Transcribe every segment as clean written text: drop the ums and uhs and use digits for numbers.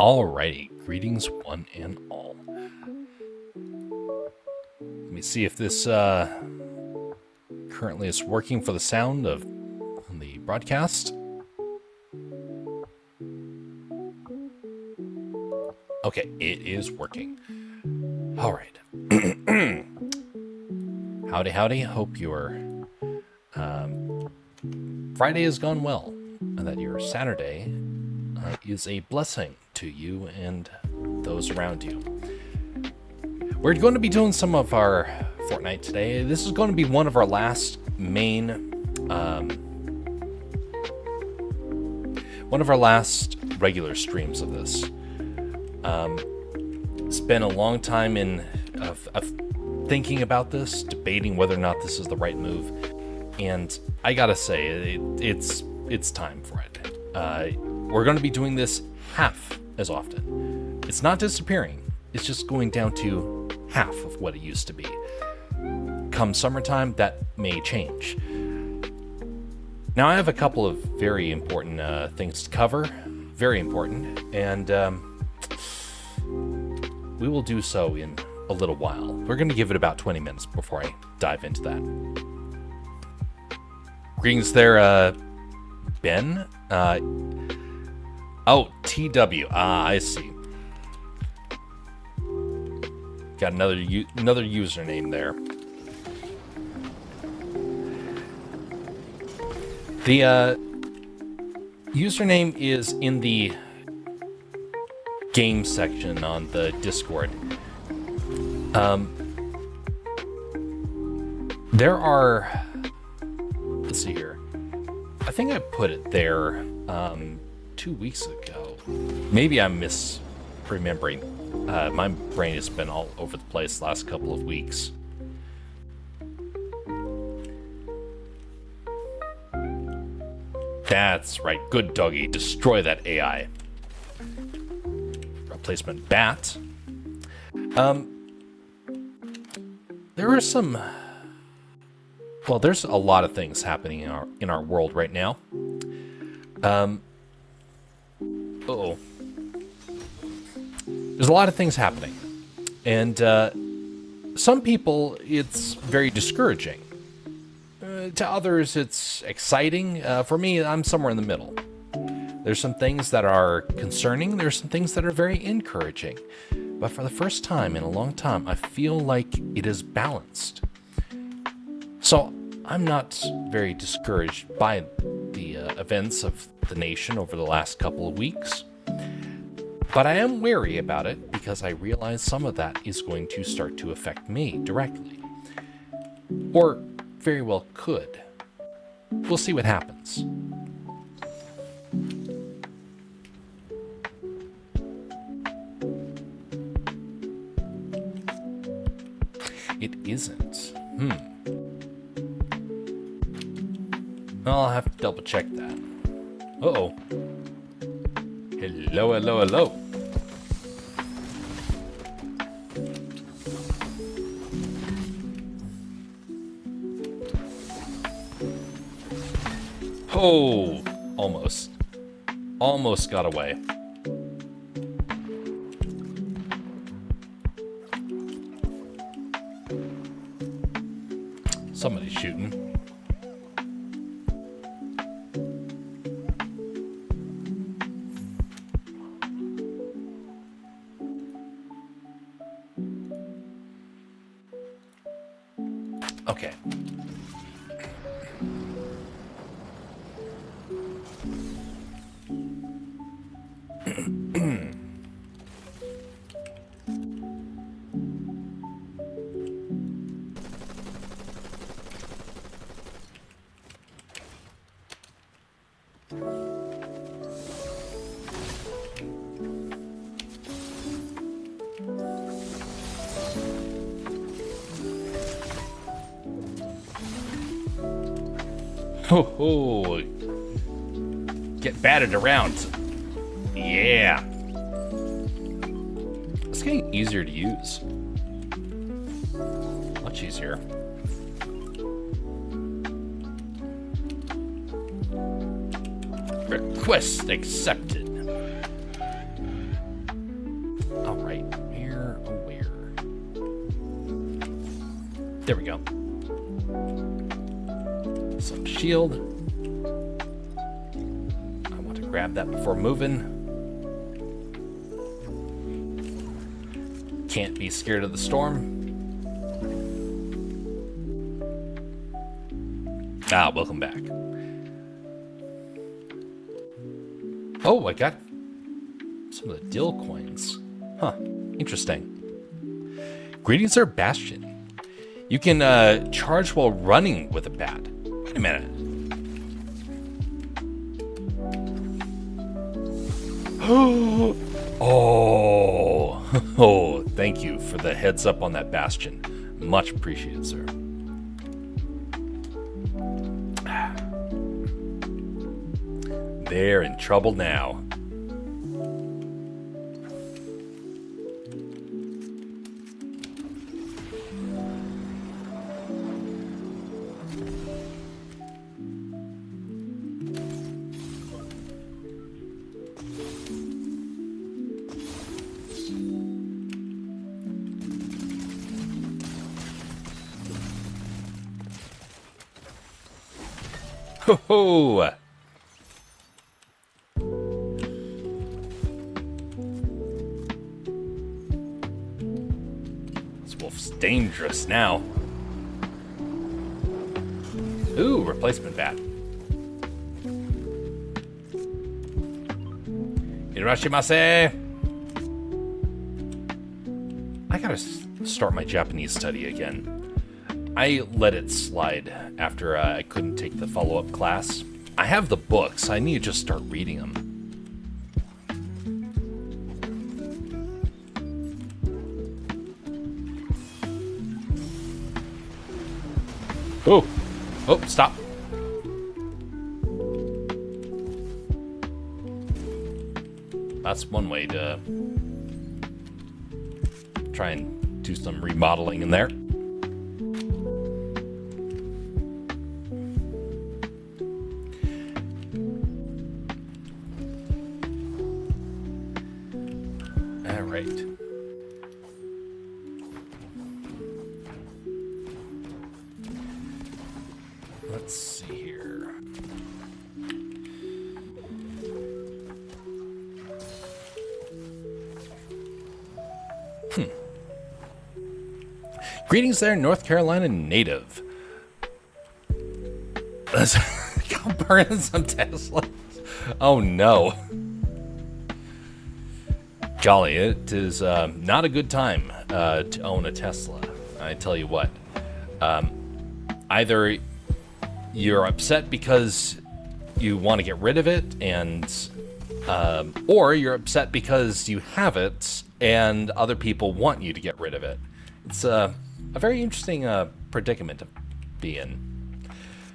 Alrighty, greetings one and all. Let me see if this currently is working for the sound of the broadcast. Okay, it is working. Alright. Howdy, howdy. Hope your Friday has gone well, and that your Saturday is a blessing to you and those around you. We're going to be doing some of our Fortnite today. This is going to be one of our last regular streams of this. It's been a long time of thinking about this, debating whether or not this is the right move, and I gotta say, it's time for it. We're going to be doing this half as often. It's not disappearing. It's just going down to half of what it used to be. Come summertime, that may change. Now, I have a couple of very important things to cover. Very important. And we will do so in a little while. We're going to give it about 20 minutes before I dive into that. Greetings there, Ben. Oh, TW. I see. Got another username there. The username is in the game section on the Discord. There are, let's see here. I think I put it there 2 weeks ago. Maybe I'm misremembering. My brain has been all over the place the last couple of weeks. That's right. Good doggy. Destroy that AI. Replacement bat. There are some... Well, there's a lot of things happening in our world right now. Uh-oh. There's a lot of things happening. And some people, it's very discouraging. To others, it's exciting. For me, I'm somewhere in the middle. There's some things that are concerning. There's some things that are very encouraging. But for the first time in a long time, I feel like it is balanced. So I'm not very discouraged by the events of the nation over the last couple of weeks. But I am wary about it because I realize some of that is going to start to affect me directly. Or very well could. We'll see what happens. It isn't. I'll have to double check that. Uh-oh. Hello, hello, hello. Oh, almost. Almost got away. Somebody's shooting. Okay. Ho ho! Get batted around. Yeah. It's getting easier to use. Much easier. Request accepted. There we go. Some shield. I want to grab that before moving. Can't be scared of the storm. Ah, welcome back. Oh, I got some of the dill coins. Huh, interesting. Greetings, Sir Bastion. You can charge while running with a bat. Wait a minute. Oh, thank you for the heads up on that Bastion. Much appreciated, sir. They're in trouble now. Ho ho! This wolf's dangerous now. Ooh, replacement bat. Irashimase! I gotta start my Japanese study again. I let it slide after I couldn't take the follow-up class. I have the books. I need to just start reading them. Oh! Oh, stop. That's one way to try and do some remodeling in there. All right. Let's see here. Greetings there, North Carolina native. Let's go burn some Teslas. Oh no. Golly, it is not a good time to own a Tesla. I tell you what. Either you're upset because you want to get rid of it, and or you're upset because you have it and other people want you to get rid of it. It's a very interesting predicament to be in.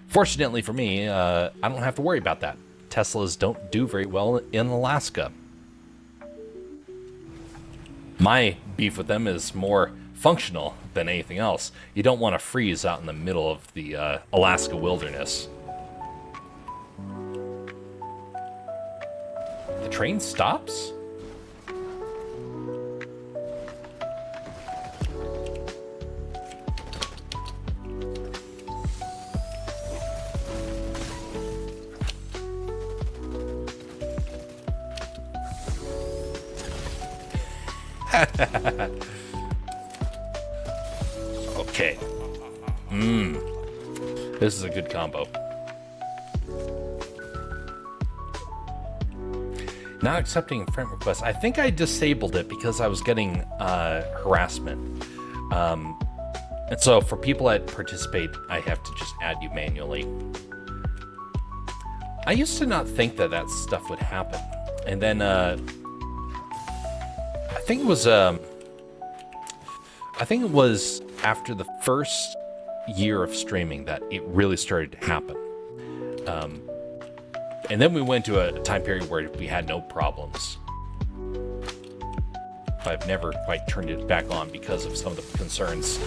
Fortunately for me, I don't have to worry about that. Teslas don't do very well in Alaska. My beef with them is more functional than anything else. You don't want to freeze out in the middle of the Alaska wilderness. The train stops? Okay. This is a good combo. Not accepting friend requests. I think I disabled it because I was getting harassment. And so for people that participate, I have to just add you manually. I used to not think that that stuff would happen. And then I think it was after the first year of streaming that it really started to happen. And then we went to a time period where we had no problems. I've never quite turned it back on because of some of the concerns.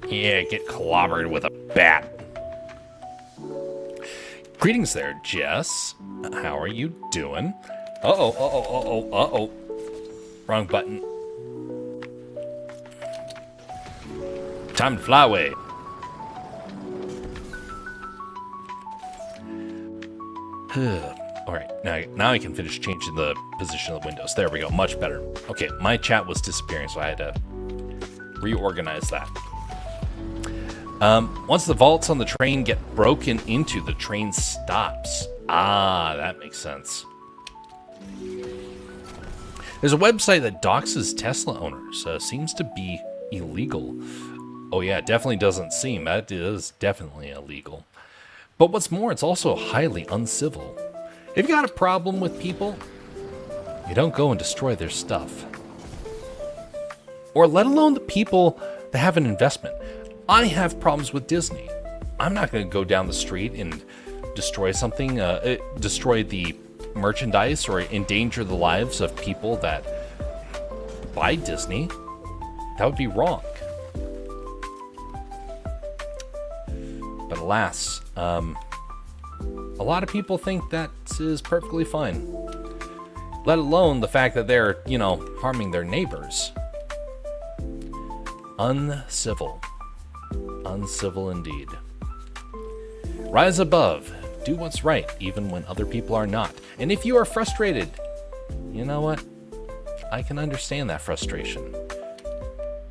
Yeah, get clobbered with a bat. Greetings there, Jess. How are you doing? Uh-oh, uh-oh, uh-oh, uh-oh. Wrong button. Time to fly away. All right, now I can finish changing the position of the windows. There we go, much better. Okay, my chat was disappearing, so I had to reorganize that. Once the vaults on the train get broken into, the train stops. Ah, that makes sense. There's a website that doxes Tesla owners. Seems to be illegal. Oh yeah, it definitely doesn't seem. That is definitely illegal. But what's more, it's also highly uncivil. If you got a problem with people, you don't go and destroy their stuff. Or let alone the people that have an investment. I have problems with Disney. I'm not going to go down the street and destroy something, destroy the merchandise or endanger the lives of people that buy Disney. That would be wrong. But alas, a lot of people think that is perfectly fine. Let alone the fact that they're, harming their neighbors. Uncivil. Uncivil indeed. Rise above. Do what's right, even when other people are not. And if you are frustrated, you know what? I can understand that frustration.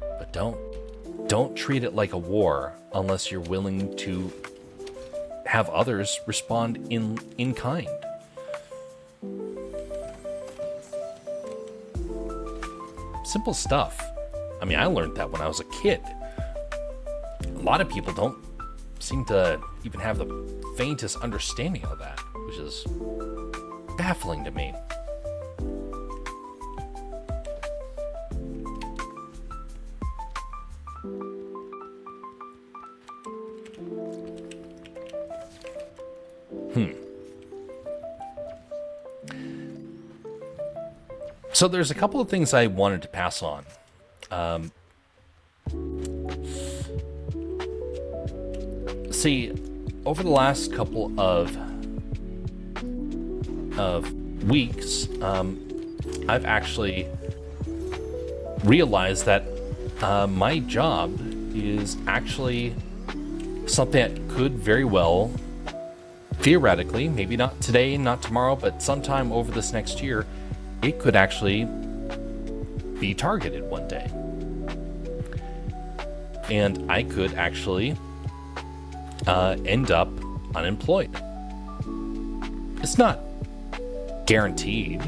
But don't treat it like a war unless you're willing to have others respond in kind. Simple stuff. I mean, I learned that when I was a kid. A lot of people don't seem to even have the faintest understanding of that, which is baffling to me. So there's a couple of things I wanted to pass on. See, over the last couple of weeks, I've actually realized that my job is actually something that could very well, theoretically, maybe not today, not tomorrow, but sometime over this next year, it could actually be targeted one day. And I could actually end up unemployed. It's not guaranteed,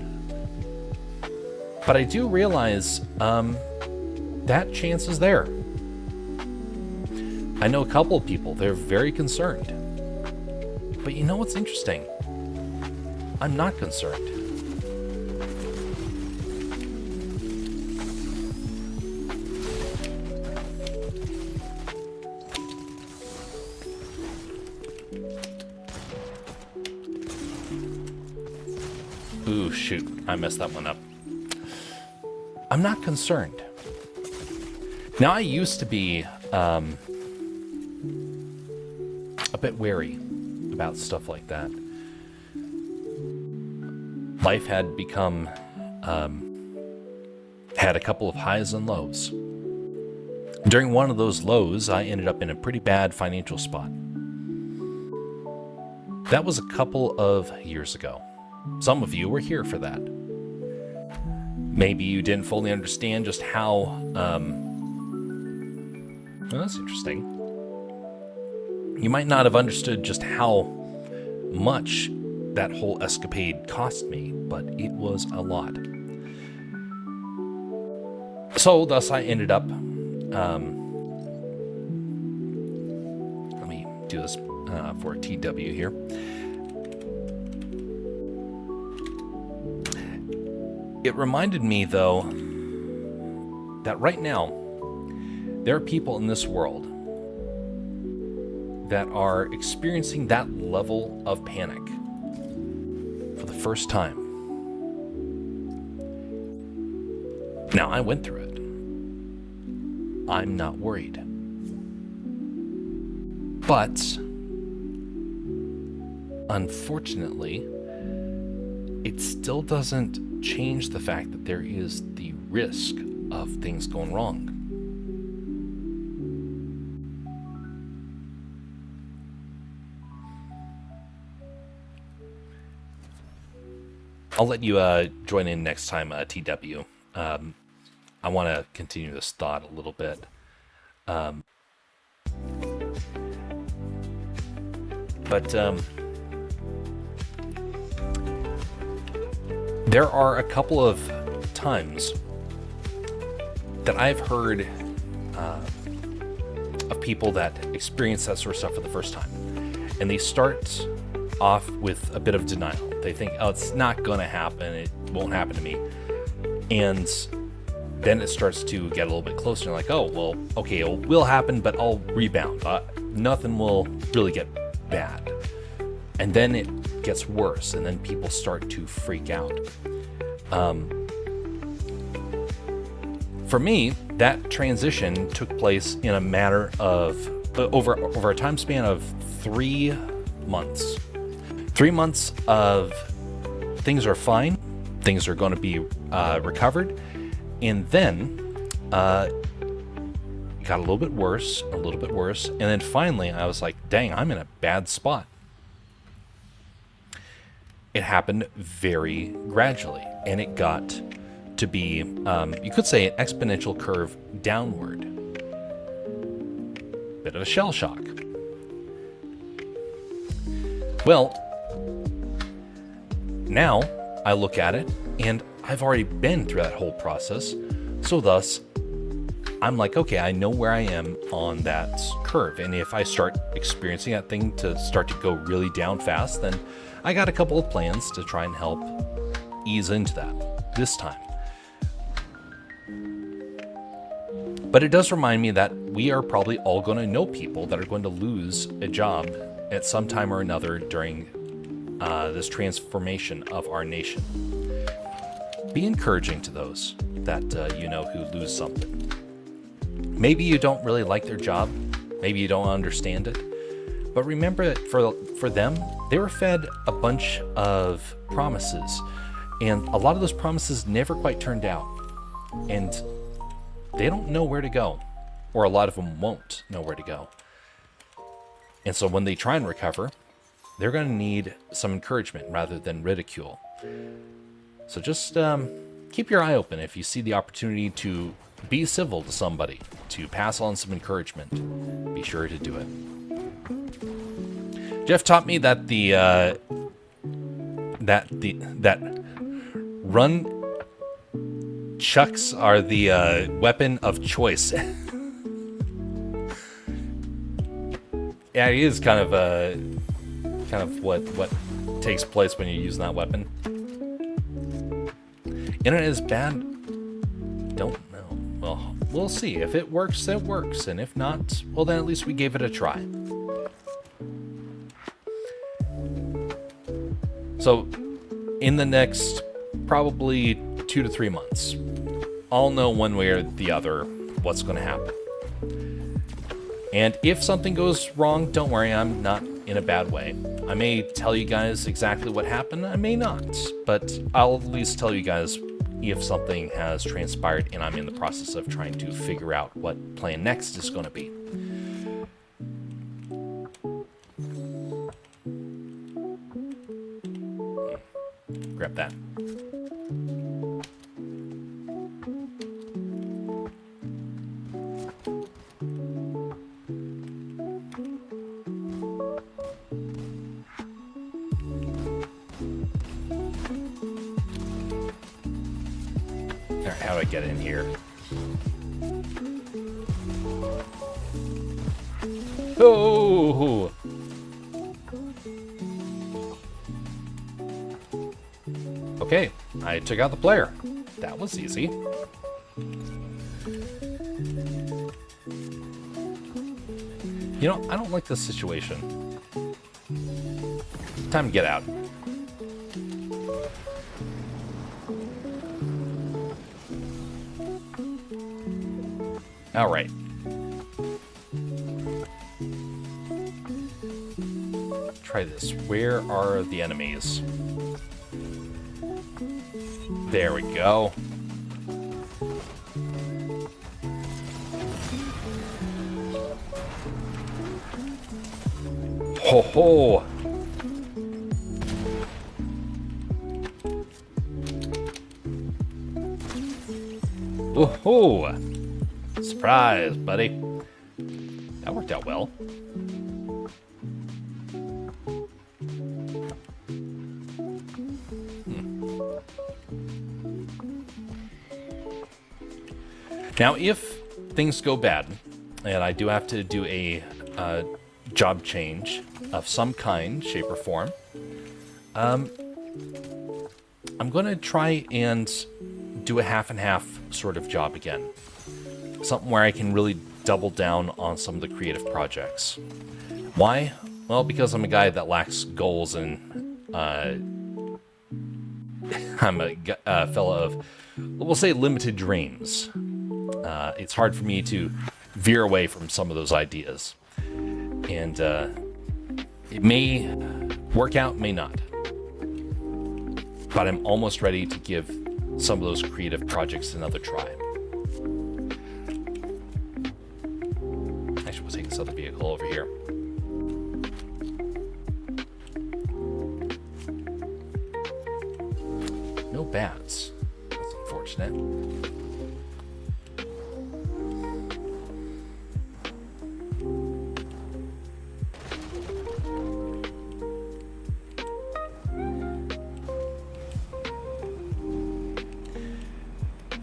but I do realize that chance is there. I know a couple of people, they're very concerned. But you know what's interesting? I'm not concerned. Ooh, shoot, I messed that one up. I'm not concerned. Now, I used to be a bit wary about stuff like that. Life had become, had a couple of highs and lows. During one of those lows, I ended up in a pretty bad financial spot. That was a couple of years ago. Some of you were here for that. Maybe you didn't fully understand just how, well, that's interesting. You might not have understood just how much that whole escapade cost me, but it was a lot. So, thus I ended up, let me do this for a TW here. It reminded me, though, that right now, there are people in this world that are experiencing that level of panic for the first time. Now, I went through it. I'm not worried. But unfortunately, it still doesn't change the fact that there is the risk of things going wrong. I'll let you join in next time, TW. I want to continue this thought a little bit. But there are a couple of times that I've heard of people that experience that sort of stuff for the first time. And they start off with a bit of denial. They think, oh, it's not going to happen. It won't happen to me. And then it starts to get a little bit closer. Like, oh, well, okay, it will happen, but I'll rebound. Nothing will really get bad. And then it gets worse, and then people start to freak out. For me, that transition took place in a matter of over a time span of 3 months. 3 months of things are fine, things are going to be recovered, and then it got a little bit worse, and then finally I was like, dang, I'm in a bad spot. It happened very gradually, and it got to be, you could say, an exponential curve downward. Bit of a shell shock. Well, now I look at it, and I've already been through that whole process, so thus, I'm like, okay, I know where I am on that curve, and if I start experiencing that thing to start to go really down fast, then I got a couple of plans to try and help ease into that this time. But it does remind me that we are probably all going to know people that are going to lose a job at some time or another during this transformation of our nation. Be encouraging to those that you know who lose something. Maybe you don't really like their job, maybe you don't understand it, but remember that for them, they were fed a bunch of promises, and a lot of those promises never quite turned out, and they don't know where to go, or a lot of them won't know where to go. And so when they try and recover, they're going to need some encouragement rather than ridicule. So just keep your eye open if you see the opportunity to be civil to somebody, to pass on some encouragement. Be sure to do it. Jeff taught me that that run chucks are the weapon of choice. Yeah, it is kind of what takes place when you're using that weapon. Internet is bad? Don't know. Well, we'll see. If it works, it works. And if not, well, then at least we gave it a try. So, in the next probably 2 to 3 months, I'll know one way or the other what's going to happen. And if something goes wrong, don't worry, I'm not in a bad way. I may tell you guys exactly what happened, I may not, but I'll at least tell you guys if something has transpired and I'm in the process of trying to figure out what plan next is going to be. Grab that. Alright, how do I get in here? Oh! Okay, I took out the player. That was easy. You know, I don't like this situation. Time to get out. All right. try this. Where are the enemies? There we go. Ho ho! Oh ho! Surprise, buddy. That worked out well. Now, if things go bad, and I do have to do a job change of some kind, shape, or form, I'm going to try and do a half and half sort of job again. Something where I can really double down on some of the creative projects. Why? Well, because I'm a guy that lacks goals, and I'm a fellow of, we'll say, limited dreams. It's hard for me to veer away from some of those ideas. And it may work out, may not. But I'm almost ready to give some of those creative projects another try. Actually, we'll take this other vehicle over here. No bats. That's unfortunate.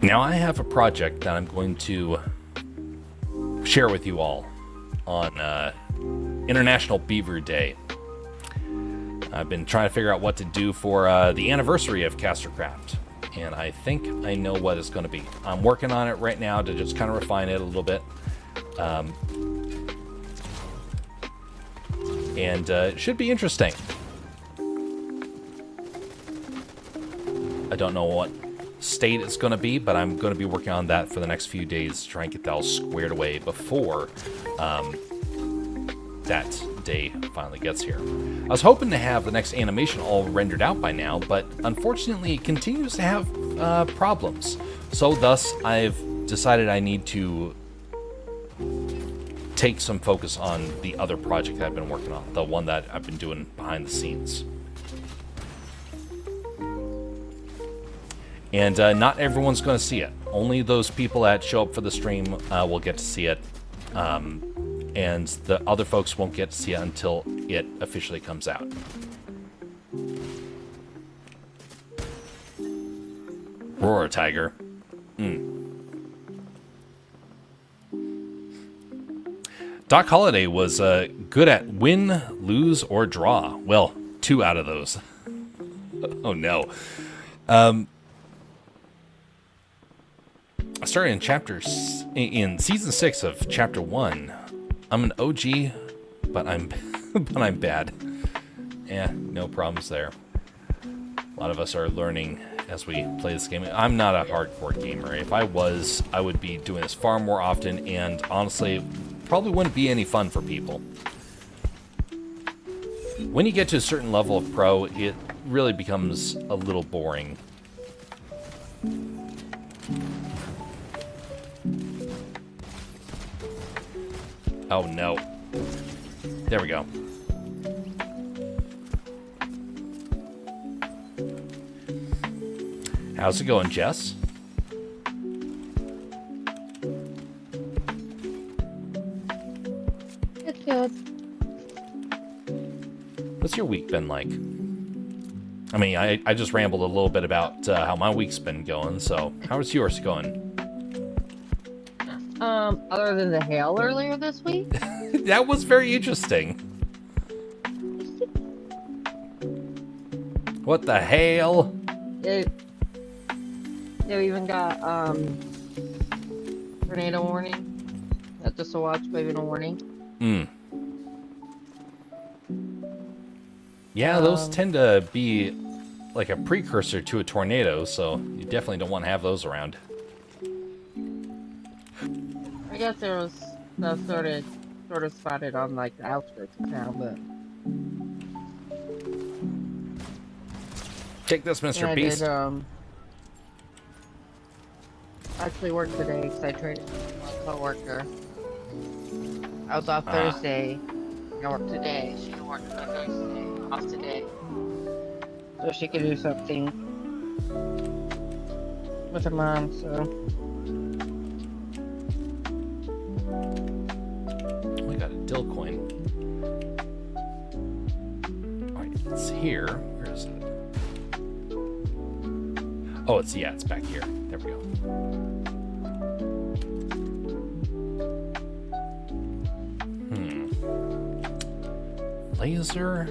Now I have a project that I'm going to share with you all on International Beaver Day. I've been trying to figure out what to do for the anniversary of Castercraft, and I think I know what it's going to be. I'm working on it right now to just kind of refine it a little bit. And it should be interesting. I don't know what state it's going to be, but I'm going to be working on that for the next few days to try and get that all squared away before that day finally gets here. I was hoping to have the next animation all rendered out by now, but unfortunately it continues to have problems. So thus I've decided I need to take some focus on the other project that I've been working on, the one that I've been doing behind the scenes. And not everyone's going to see it. Only those people that show up for the stream will get to see it. And the other folks won't get to see it until it officially comes out. Roar, Tiger. Doc Holliday was good at win, lose, or draw. Well, 2 out of those. Oh, no. I started in season 6 of chapter 1. I'm an OG, but I'm bad. Yeah, no problems there. A lot of us are learning as we play this game. I'm not a hardcore gamer. If I was, I would be doing this far more often, and honestly, probably wouldn't be any fun for people. When you get to a certain level of pro, it really becomes a little boring. Oh no. There we go. How's it going, Jess? It's good. What's your week been like? I mean, I just rambled a little bit about how my week's been going, so how's yours going? Other than the hail earlier this week? That was very interesting. What the hail? They even got, tornado warning. Not just a watch, but even a warning. Yeah, those tend to be like a precursor to a tornado, so you definitely don't want to have those around. I guess there was stuff sort of spotted on like the outskirts of town, but Take this, Mr. Yeah, I Beast. did, actually work today because I traded with my coworker. I was off Thursday. I worked today. She worked on Thursday, off today. So she could do something with her mom, so. Oh, I got a dill coin. Alright, it's here. Where is it? Oh, it's back here. There we go. Laser?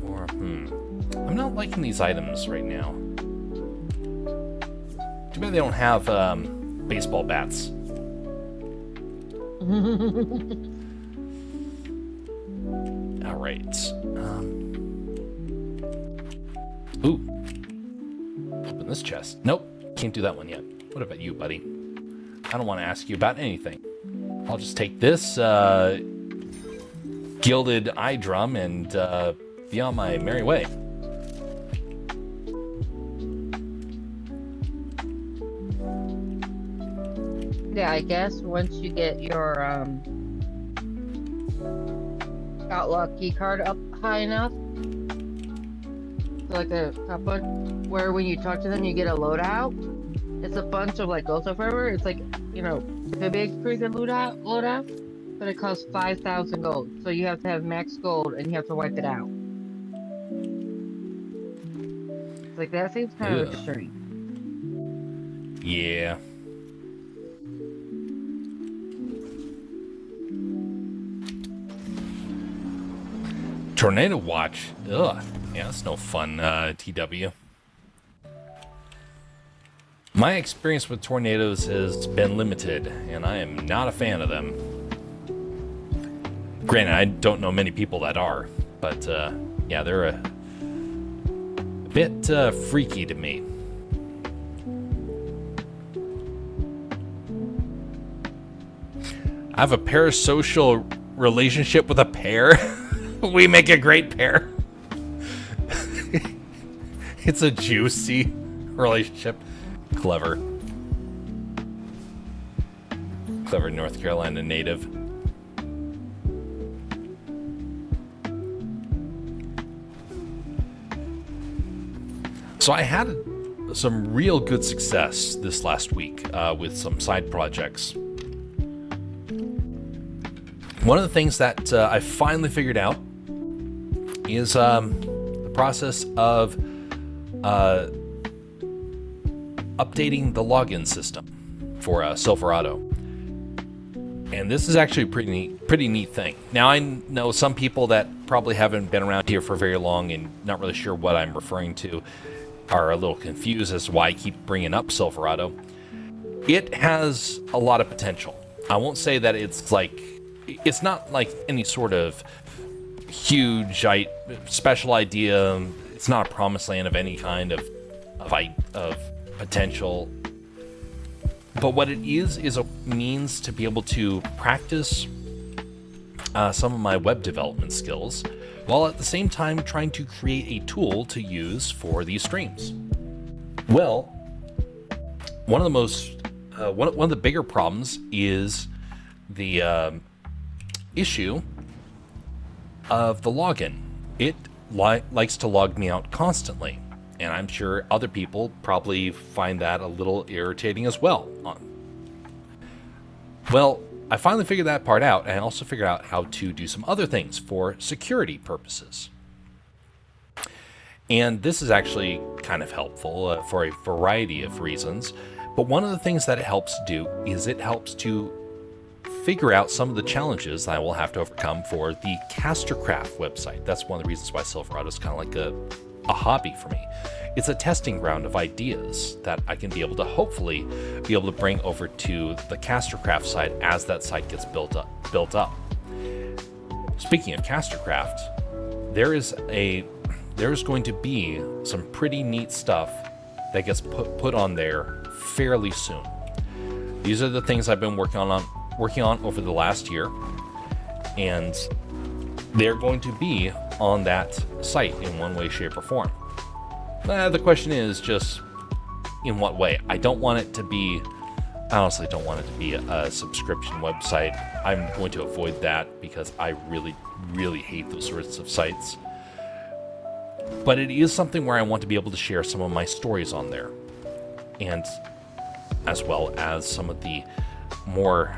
Or, I'm not liking these items right now. Too bad they don't have, baseball bats. Alright. Ooh. Open this chest. Nope. Can't do that one yet. What about you, buddy? I don't want to ask you about anything. I'll just take this, gilded eye drum and, be on my merry way. Yeah, I guess once you get your, Outlaw key card up high enough, so like a couple where when you talk to them you get a loadout. It's a bunch of like Ghost of Forever. It's like, you know, the big freaking loadout, but it costs 5,000 gold. So you have to have max gold and you have to wipe it out. It's like that seems kind of extreme. Yeah. Tornado Watch. Ugh. Yeah, that's no fun, TW. My experience with tornadoes has been limited, and I am not a fan of them. Granted, I don't know many people that are, but, yeah, they're a bit, freaky to me. I have a parasocial relationship with a pear. We make a great pair. It's a juicy relationship. Clever. Clever North Carolina native. So I had some real good success this last week with some side projects. One of the things that I finally figured out is the process of updating the login system for Silverado. And this is actually a pretty neat thing. Now, I know some people that probably haven't been around here for very long and not really sure what I'm referring to are a little confused as to why I keep bringing up Silverado. It has a lot of potential. I won't say that it's not like any sort of huge special idea. It's not a promised land of any kind of potential. But what it is a means to be able to practice some of my web development skills, while at the same time trying to create a tool to use for these streams. Well, one of the bigger problems is the issue of the login. It likes to log me out constantly, and I'm sure other people probably find that a little irritating as well. Well, I finally figured that part out, and I also figured out how to do some other things for security purposes. And this is actually kind of helpful for a variety of reasons, but one of the things that it helps do is it helps to figure out some of the challenges I will have to overcome for the Castercraft website. That's one of the reasons why Silverado is kind of like a hobby for me. It's a testing ground of ideas that I can be able to hopefully be able to bring over to the Castercraft site as that site gets built up. Speaking of Castercraft, there's going to be some pretty neat stuff that gets put on there fairly soon. These are the things I've been working on over the last year, and they're going to be on that site in one way, shape, or form. The question is just in what way. I honestly don't want it to be a subscription website. I'm going to avoid that because I really, really hate those sorts of sites. But it is something where I want to be able to share some of my stories on there. And as well as some of the more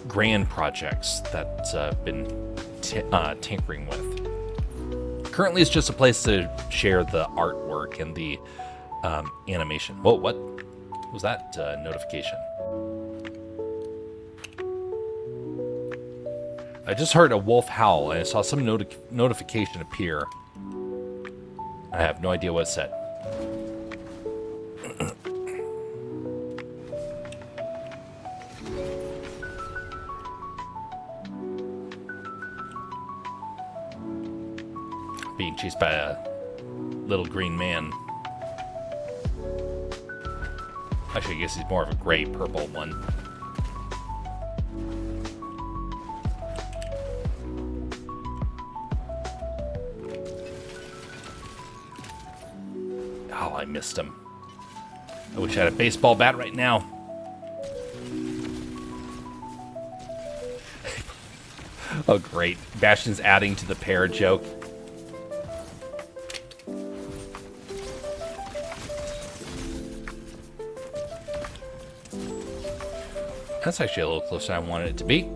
grand projects that I've been tinkering with. Currently, it's just a place to share the artwork and the animation. Whoa, what was that notification? I just heard a wolf howl and I saw some notification appear. I have no idea what it said. Being chased by a little green man. Actually, I guess he's more of a gray-purple one. Oh, I missed him. I wish I had a baseball bat right now. Oh, great. Bastion's adding to the pear joke. That's actually a little closer than I wanted it to be.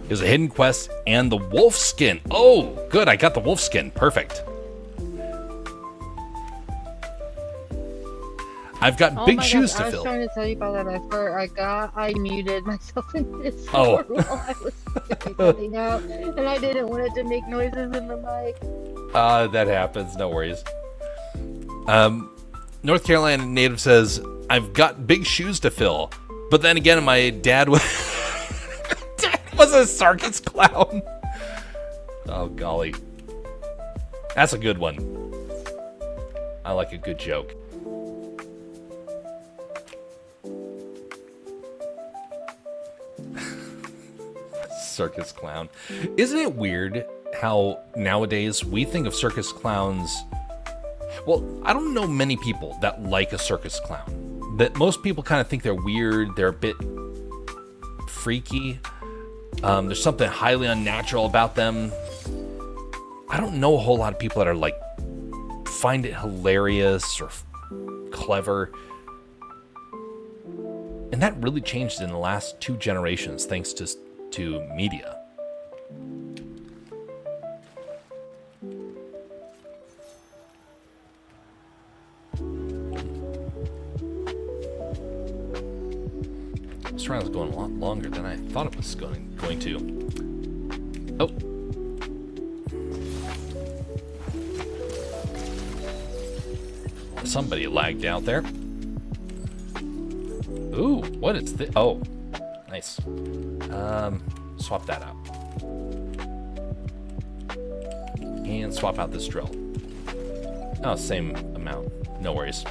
It was a hidden quest and the wolf skin. Oh, good. I got the wolf skin. Perfect. I've got big shoes to fill. I was fill. trying to tell you about that. I muted myself in Oh. Discord while I was figuring something out, and I didn't want it to make noises in the mic. That happens. No worries. North Carolina native says, I've got big shoes to fill. But then again, my dad was, was a circus clown. Oh, golly. That's a good one. I like a good joke. Circus clown. Isn't it weird how nowadays we think of circus clowns? Well, I don't know many people that like a circus clown. That most people kind of think they're weird, they're a bit freaky. There's something highly unnatural about them. I don't know a whole lot of people that are like, find it hilarious or clever. And that really changed in the last 2 generations thanks to media. This round is going a lot longer than I thought it was going to. Oh. Somebody lagged out there. Ooh, what is this? Oh, nice. Swap that out. And swap out this drill. Oh, same amount. No worries.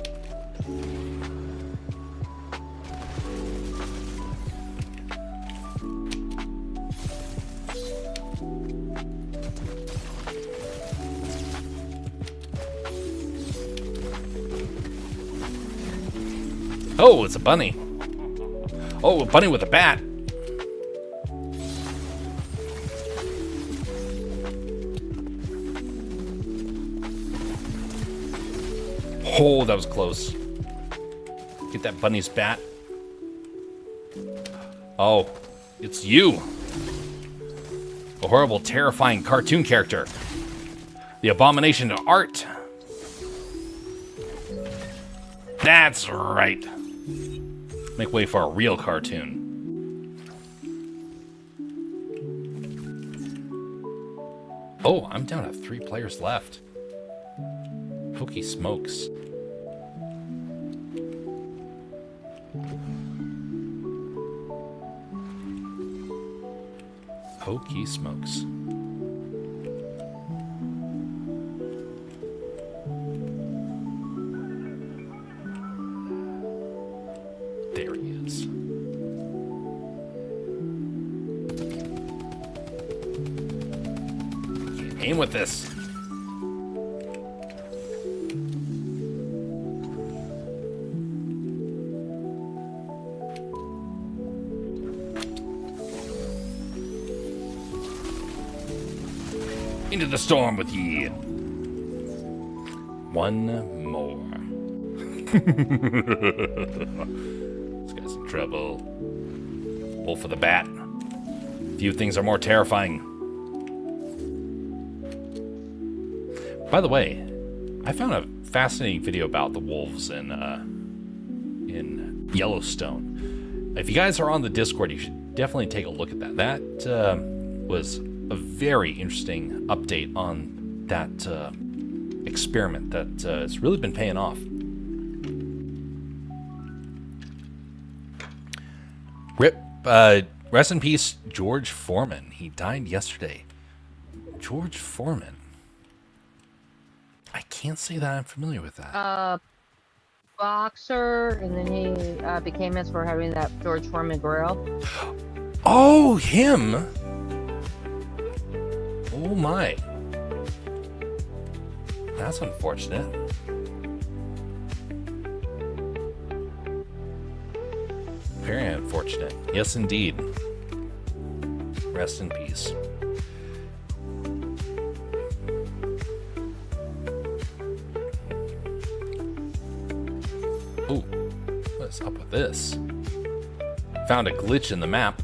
Oh, it's a bunny. Oh, a bunny with a bat. Oh, that was close. Get that bunny's bat. Oh, it's you. A horrible, terrifying cartoon character. The abomination of art. That's right. Make way for a real cartoon. Oh, I'm down to 3 players left. Hokey smokes. Hokey smokes. There he is. Aim with this. Into the storm with ye. One more. This guy's in trouble. Wolf with a bat. Few things are more terrifying. By the way, I found a fascinating video about the wolves in Yellowstone. If you guys are on the Discord, you should definitely take a look at that. That was a very interesting update on that experiment that has really been paying off. Rest in peace, George Foreman. He died yesterday. George Foreman. I can't say that I'm familiar with that. Boxer, and then he became famous for having that George Foreman grill. Oh, him! Oh my. That's unfortunate. Very unfortunate. Yes, indeed. Rest in peace. Ooh, what's up with this? Found a glitch in the map.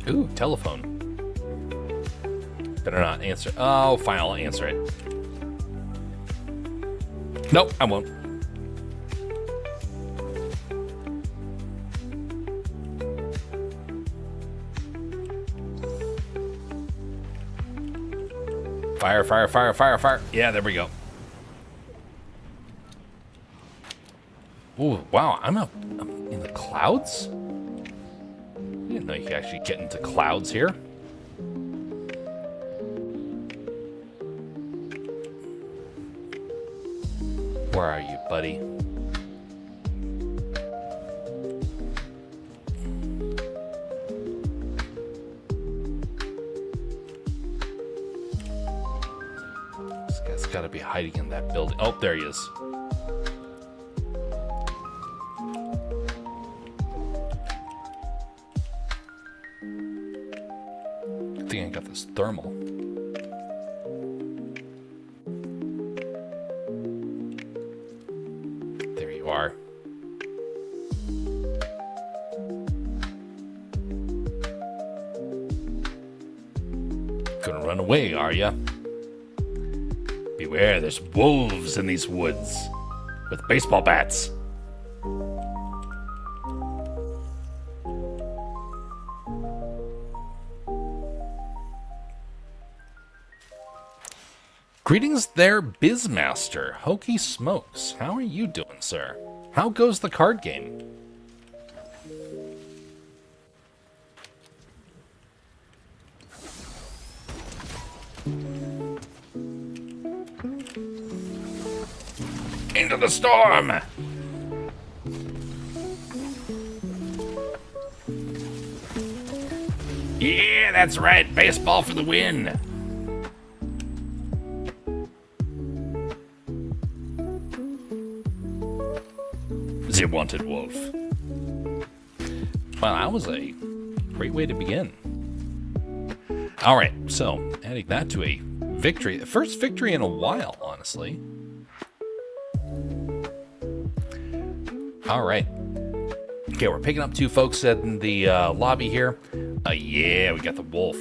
Ooh, telephone. Better not answer. Oh, fine, I'll answer it. Nope, I won't. Fire, fire, fire, fire, fire. Yeah, there we go. Ooh, wow, I'm up in the clouds? I didn't know you could actually get into clouds here. Where are you, buddy? This guy's got to be hiding in that building. Oh, there he is. I think I got this thermal. Are. Gonna run away, are ya? Beware, there's wolves in these woods with baseball bats. Greetings there, Bizmaster. Hokey Smokes. How are you doing, sir? How goes the card game? Into the storm! Yeah, that's right. Baseball for the win. The wanted wolf. Well, that was a great way to begin. All right, so adding that to a victory. The first victory in a while, honestly. All right. Okay, we're picking up two folks in the lobby here. Yeah, we got the wolf.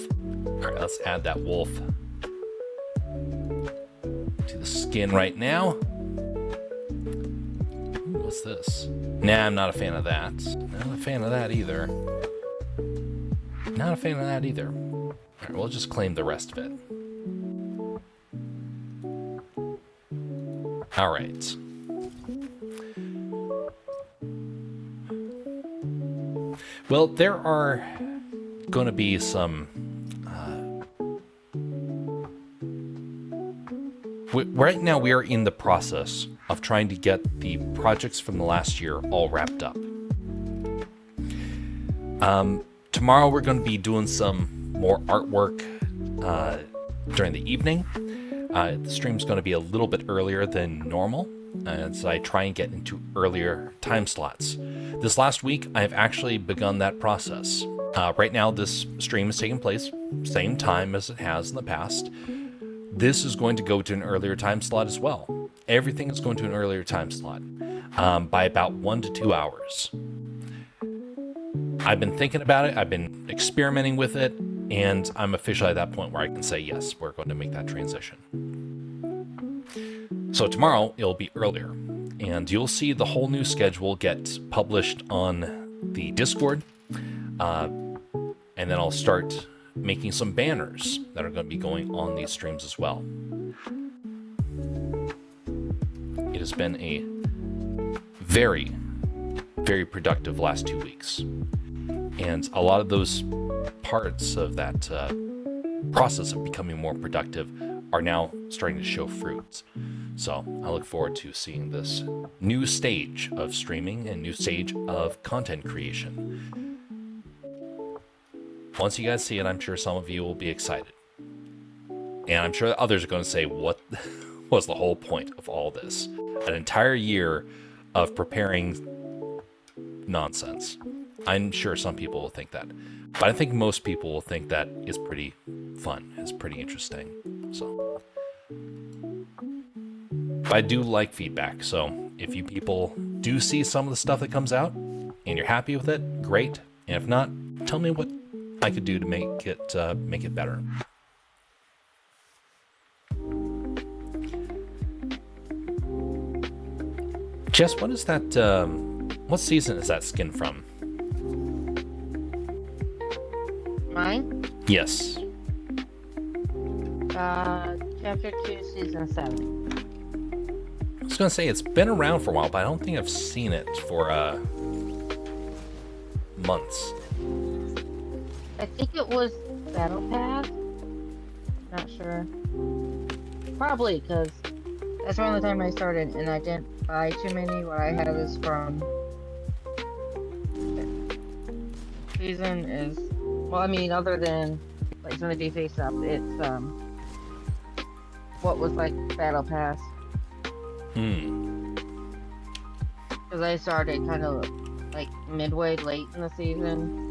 All right, let's add that wolf to the skin right now. What's this? Nah, I'm not a fan of that. Not a fan of that either. Not a fan of that either. All right, we'll just claim the rest of it. All right. Well, there are going to be some... right now, we are in the process of trying to get the projects from the last year all wrapped up. Tomorrow we're going to be doing some more artwork during the evening. The stream's going to be a little bit earlier than normal, as I try and get into earlier time slots. This last week, I've actually begun that process. Right now, this stream is taking place same time as it has in the past. This is going to go to an earlier time slot as well. Everything is going to an earlier time slot by about 1 to 2 hours. I've been thinking about it. I've been experimenting with it. And I'm officially at that point where I can say, yes, we're going to make that transition. So tomorrow, it'll be earlier. And you'll see the whole new schedule get published on the Discord. And then I'll start making some banners that are going to be going on these streams as well. It has been a very, very productive last 2 weeks. And a lot of those parts of that process of becoming more productive are now starting to show fruits. So I look forward to seeing this new stage of streaming and new stage of content creation. Once you guys see it, I'm sure some of you will be excited. And I'm sure others are going to say, what was the whole point of all this? An entire year of preparing nonsense. I'm sure some people will think that. But I think most people will think that is pretty fun. It's pretty interesting. So, but I do like feedback. So if you people do see some of the stuff that comes out and you're happy with it, great. And if not, tell me what I could do to make it better. Jess, what is that? What season is that skin from? Mine? Yes. Chapter 2, Season 7. I was going to say, it's been around for a while, but I don't think I've seen it for months. I think it was Battle Pass. Not sure. Probably, because that's around the time I started, and I didn't buy too many. What I had is from... Season is... Well, I mean, other than, like, some of the D-Face stuff, it's, what was, like, Battle Pass. Because I started kind of, like, midway late in the season.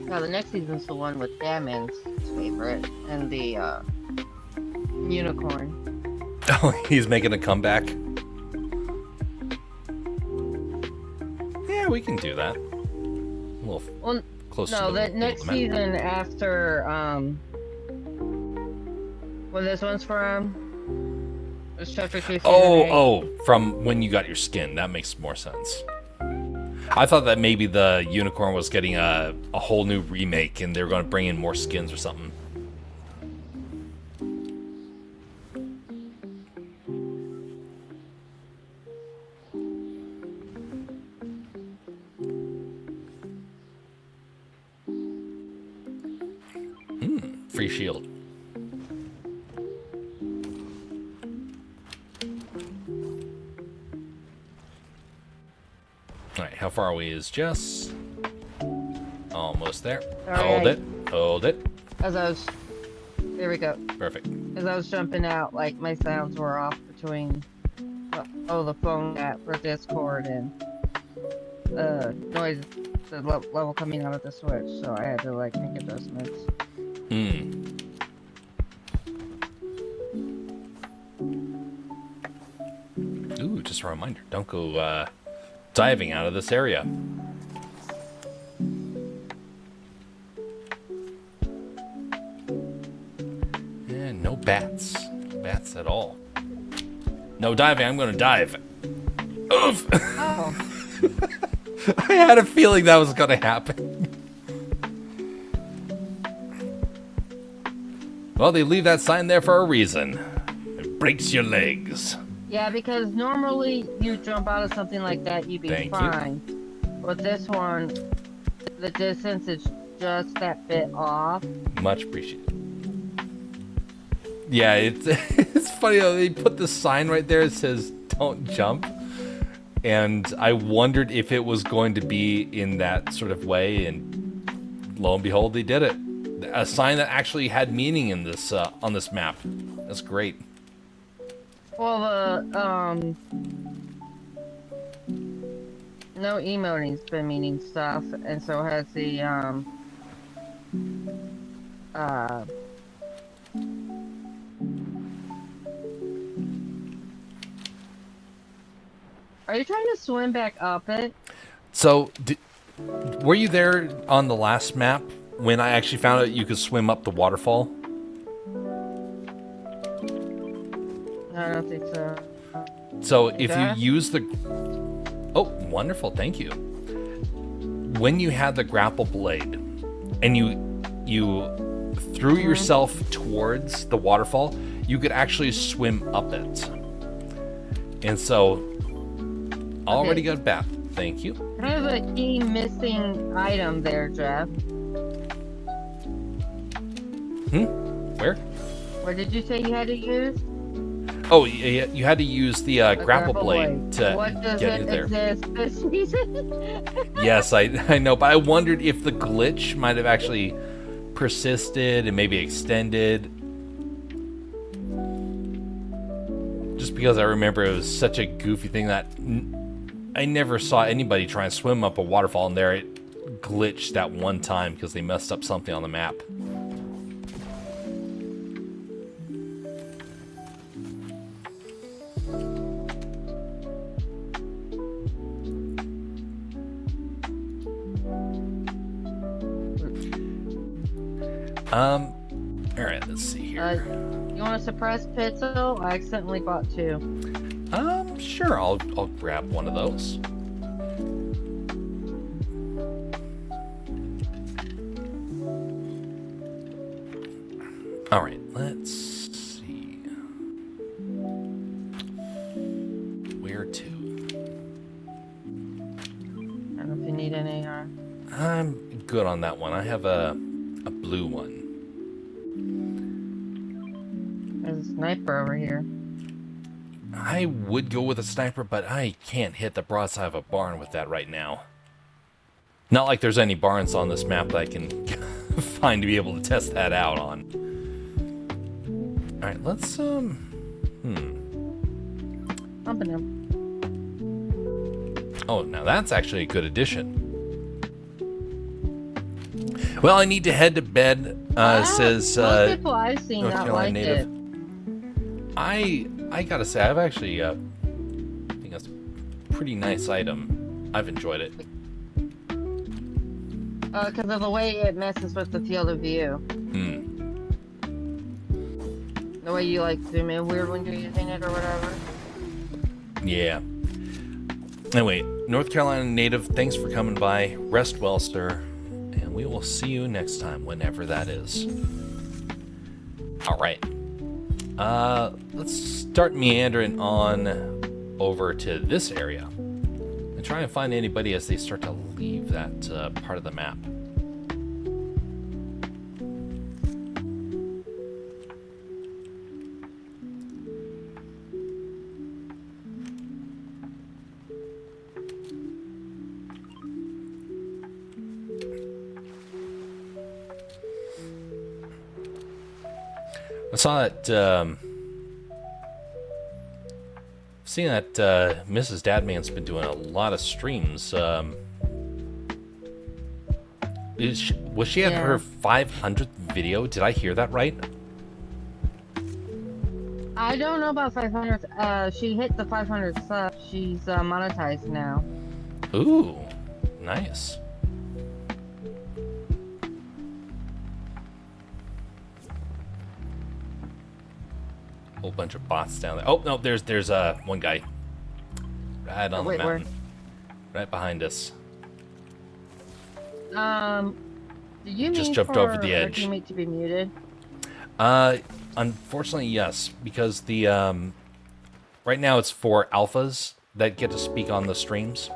Now, the next season's the one with Damon's favorite, and the, unicorn. Oh, he's making a comeback? Yeah, we can do that. A little close to the next season after, when this one's from, was Chapter 2, Season 8. From when you got your skin. That makes more sense. I thought that maybe the unicorn was getting a whole new remake and they were going to bring in more skins or something. Free shield. Alright, how far away is Jess? Almost there. Hold it. There we go. Perfect. As I was jumping out, like, my sounds were off between, the phone app for Discord and, noise, the level coming out of the Switch, so I had to, like, make adjustments. Ooh, just a reminder, don't go, diving out of this area. And no bats. No bats at all. No diving, I'm gonna dive. Oof! Oh. I had a feeling that was gonna happen. Well, they leave that sign there for a reason. It breaks your legs. Yeah, because normally you jump out of something like that, you'd be fine. With this one, the distance is just that bit off. Much appreciated. Yeah, it's it's funny though, they put the sign right there that says "Don't jump," and I wondered if it was going to be in that sort of way, and lo and behold, they did it. A sign that actually had meaning in this on this map. That's great. Well, no emoting's been meaning stuff, and so has the uh. Are you trying to swim back up it? So, were you there on the last map when I actually found out you could swim up the waterfall? I don't think so. So if you use the... Oh, wonderful, thank you. When you had the grapple blade and you threw yourself towards the waterfall, you could actually swim up it. And so, already got back. Thank you. There's a key missing item there, Jeff. Where? What did you say you had to use? Oh, yeah, you had to use the grapple blade to what does get it there. exist this season? Yes, I know, but I wondered if the glitch might have actually persisted and maybe extended. Just because I remember it was such a goofy thing that I never saw anybody try and swim up a waterfall, and there it glitched that one time because they messed up something on the map. Alright, let's see here. You want to suppress pixel? I accidentally bought 2. Sure, I'll grab one of those. Alright, let's see. Where to? I don't know if you need an AR. I'm good on that one. I have a blue one. There's a sniper over here. I would go with a sniper, but I can't hit the broadside of a barn with that right now. Not like there's any barns on this map that I can find to be able to test that out on. Alright, let's, Bumping him. Oh, now that's actually a good addition. Well, I need to head to bed, says, most people I've seen North not Carolina like native. it. I gotta say, I've actually, I think that's a pretty nice item. I've enjoyed it. Because of the way it messes with the field of view. The way you, like, zoom in weird when you're using it or whatever. Yeah. Anyway, North Carolina native, thanks for coming by. Rest well, sir. And we will see you next time, whenever that is. Alright. Let's start meandering on over to this area. And try and find anybody as they start to leave that part of the map. I saw that, seeing that Mrs. Dadman's been doing a lot of streams. Was she at her 500th video? Did I hear that right? I don't know about 500. She hit the 500 subs. She's monetized now. Ooh, nice. Whole bunch of bots down there. Oh no, there's one guy right on the mountain, right behind us. Did you just mean jumped for over the edge? Our teammate to be muted? Unfortunately, yes, because the right now it's for alphas that get to speak on the streams.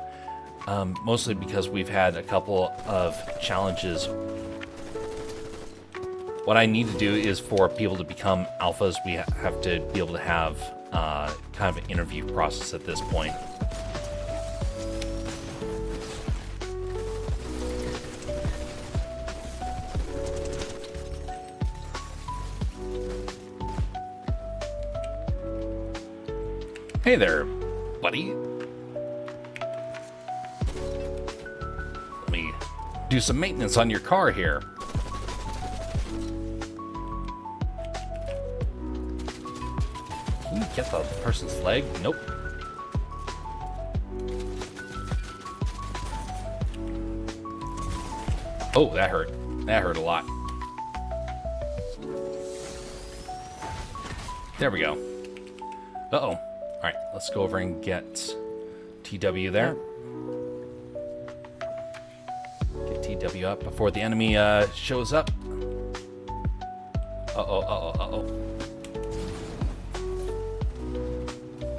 Mostly because we've had a couple of challenges. What I need to do is for people to become alphas, we have to be able to have kind of an interview process at this point. Hey there, buddy. Let me do some maintenance on your car here. Can you get the person's leg? Nope. Oh, that hurt. That hurt a lot. There we go. Uh-oh. All right, let's go over and get TW there. Get TW up before the enemy shows up. Uh-oh, uh-oh, uh-oh.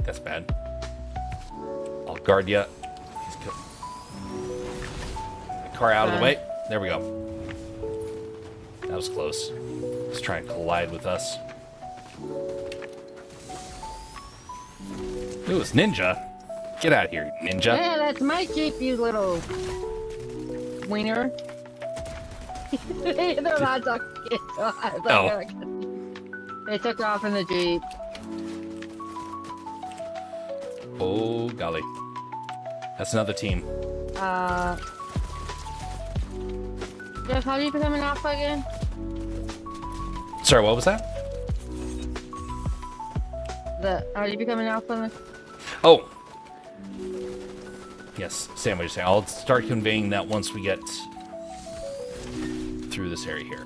That's bad. I'll guard you. He's good. The car out of the way. There we go. That was close. He's trying to collide with us. Ooh, it's Ninja. Get out of here, Ninja. Yeah, that's my Jeep, you little wiener. They're not talking. Oh. They took off in the Jeep. Oh, golly. That's another team. Jeff, how do you become an alpha again? Sorry, what was that? How do you become an alpha? Oh. Yes, Sam, what you're saying. I'll start conveying that once we get through this area here.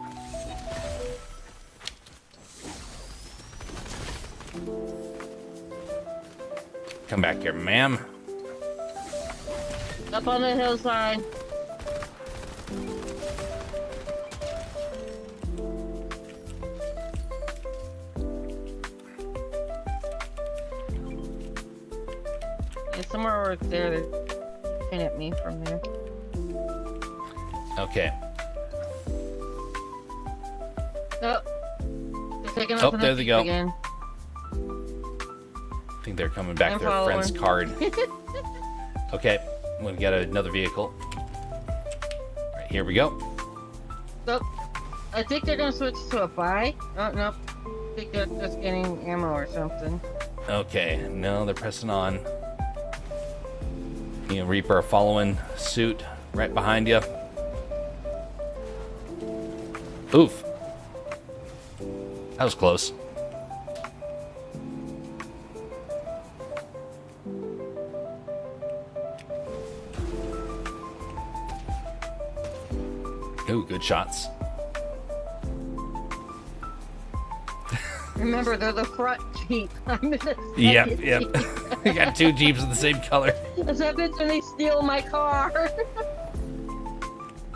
Come back here, ma'am. Up on the hillside. Yeah, somewhere over there, they're looking at me from there. Okay. Oh, they're taking off Oh, in there the they Jeep go. again. I think they're coming back I'm their following. friend's card. Okay, I'm gonna get another vehicle. Alright, here we go. So, I think they're gonna switch to a buy. Oh, no. I think they're just getting ammo or something. Okay, no, they're pressing on. You know, Reaper following suit right behind you. Oof. That was close. Ooh, good shots. Remember, they're the front Jeep. I'm in the second Yep. Jeep. We got two Jeeps of the same color. That's what happens when they steal my car.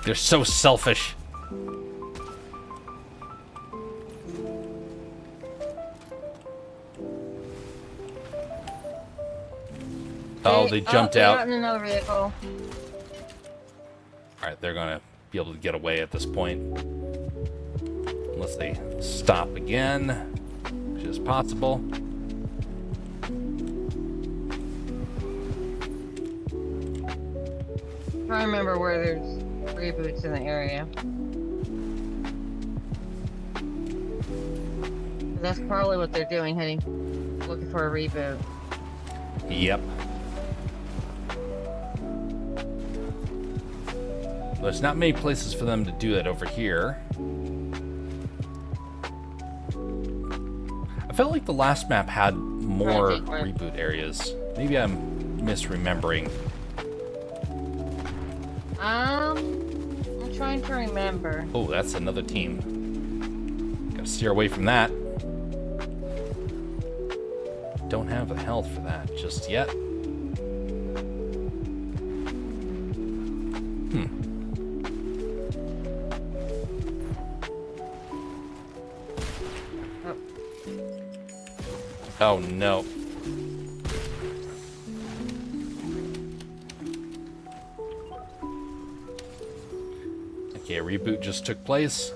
They're so selfish. Oh, they jumped they out. got in another vehicle. Alright, they're gonna be able to get away at this point. Unless they stop again, which is possible. I remember where there's reboots in the area. That's probably what they're doing, looking for a reboot. Yep. There's not many places for them to do that over here. I felt like the last map had more reboot areas. Maybe I'm misremembering. I'm trying to remember. Oh, that's another team. Gotta steer away from that. Don't have the health for that just yet. Oh no. reboot just took place.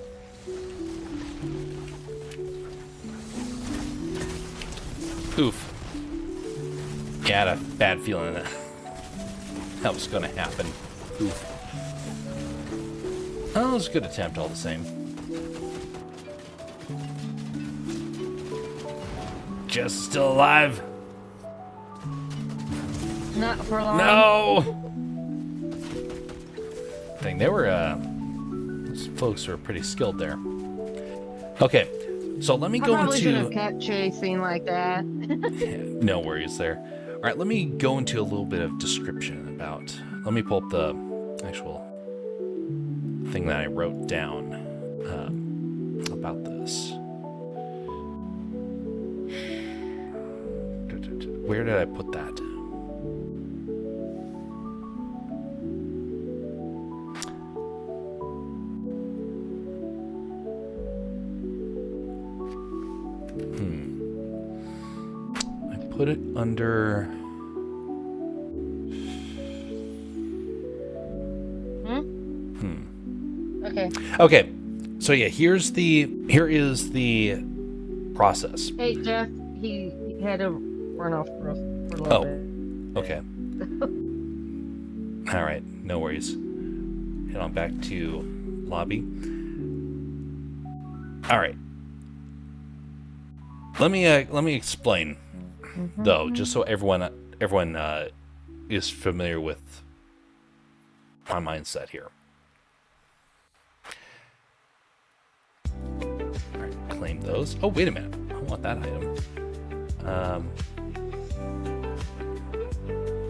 Oof. Yeah, I had a bad feeling that was going to happen. Oof. Oh, it was a good attempt all the same. Just still alive. Not for long. No! Dang, they were, those folks were pretty skilled there. Okay, so let me I go probably should have into... kept chasing like that. No worries there. All right, let me go into a little bit of description about... Let me pull up the actual thing that I wrote down about this. Where did I put that? I put it under... Okay. Okay, so yeah, here is the process. Hey, Jeff, he had to run off for a little bit. Okay. All right, no worries. Head on back to lobby. All right. Let me explain though, just so everyone is familiar with my mindset here. All right, claim those. Oh, wait a minute. I want that item.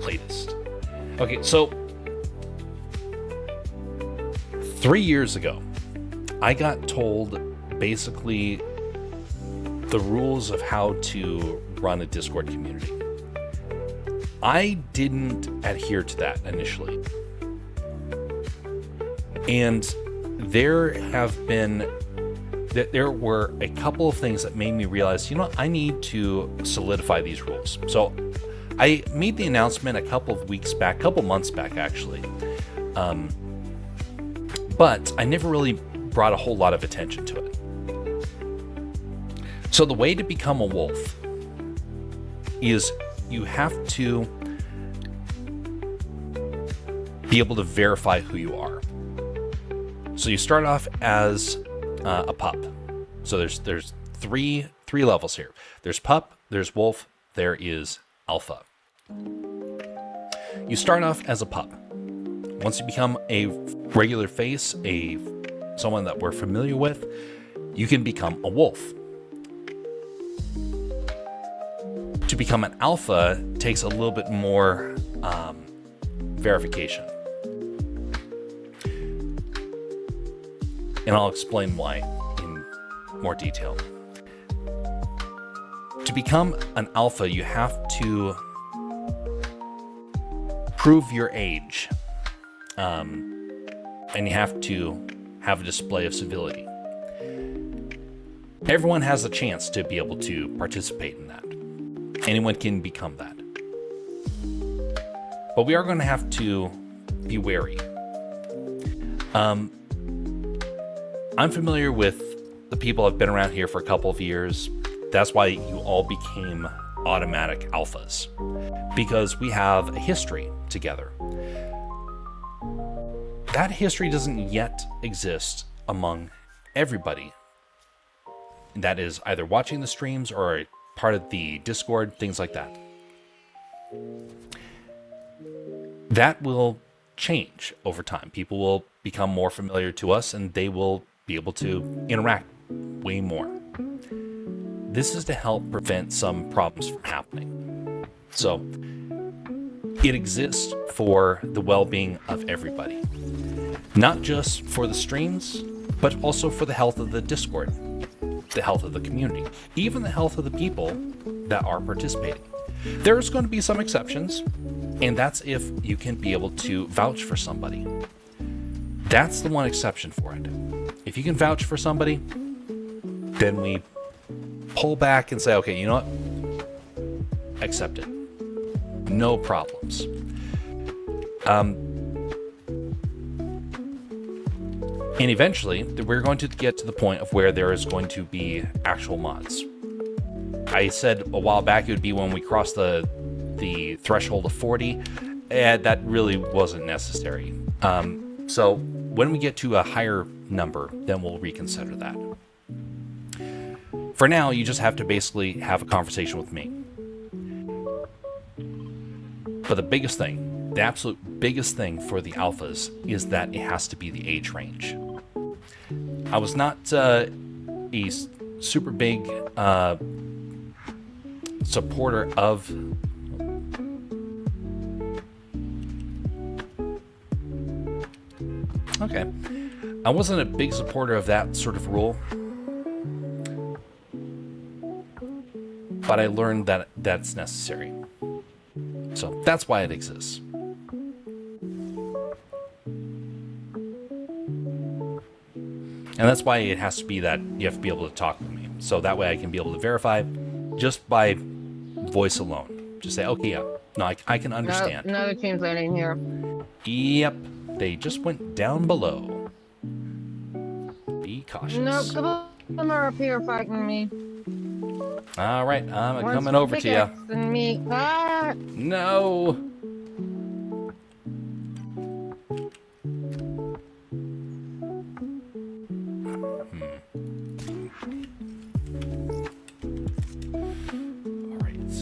Latest. Okay, so 3 years ago, I got told basically the rules of how to run a Discord community. I didn't adhere to that initially. And there were a couple of things that made me realize, I need to solidify these rules. So I made the announcement a couple months back actually. But I never really brought a whole lot of attention to it. So the way to become a wolf is you have to be able to verify who you are. So you start off as a pup. So there's three levels here. There's pup, there's wolf, there is alpha. You start off as a pup. Once you become a regular face, someone that we're familiar with, you can become a wolf. To become an alpha takes a little bit more verification. And I'll explain why in more detail. To become an alpha, you have to prove your age. And you have to have a display of civility. Everyone has a chance to be able to participate in that. Anyone can become that. But we are going to have to be wary. I'm familiar with the people I've been around here for a couple of years. That's why you all became automatic alphas, because we have a history together. That history doesn't yet exist among everybody that is either watching the streams or part of the Discord, things like that. That will change over time. People will become more familiar to us and they will be able to interact way more. This is to help prevent some problems from happening. So it exists for the well-being of everybody. Not just for the streams, but also for the health of the Discord, the health of the community, even the health of the people that are participating. There's going to be some exceptions, and that's if you can be able to vouch for somebody. That's the one exception for it. If you can vouch for somebody, then we pull back and say, okay, you know what? Accept it. No problems. And eventually, we're going to get to the point of where there is going to be actual mods. I said a while back it would be when we cross the threshold of 40, and that really wasn't necessary. So when we get to a higher number, then we'll reconsider that. For now, you just have to basically have a conversation with me. But the biggest thing, the absolute biggest thing for the alphas is that it has to be the age range. I was not a super big supporter of I wasn't a big supporter of that sort of rule, but I learned that that's necessary. So that's why it exists. And that's why it has to be that you have to be able to talk with me. So that way I can be able to verify just by voice alone. Just say, okay, yeah, no, I can understand. No, another team's landing here. Yep, they just went down below. Be cautious. No, come on, they're up here fighting me. All right, I'm coming over to you. Me. Ah! No. All right.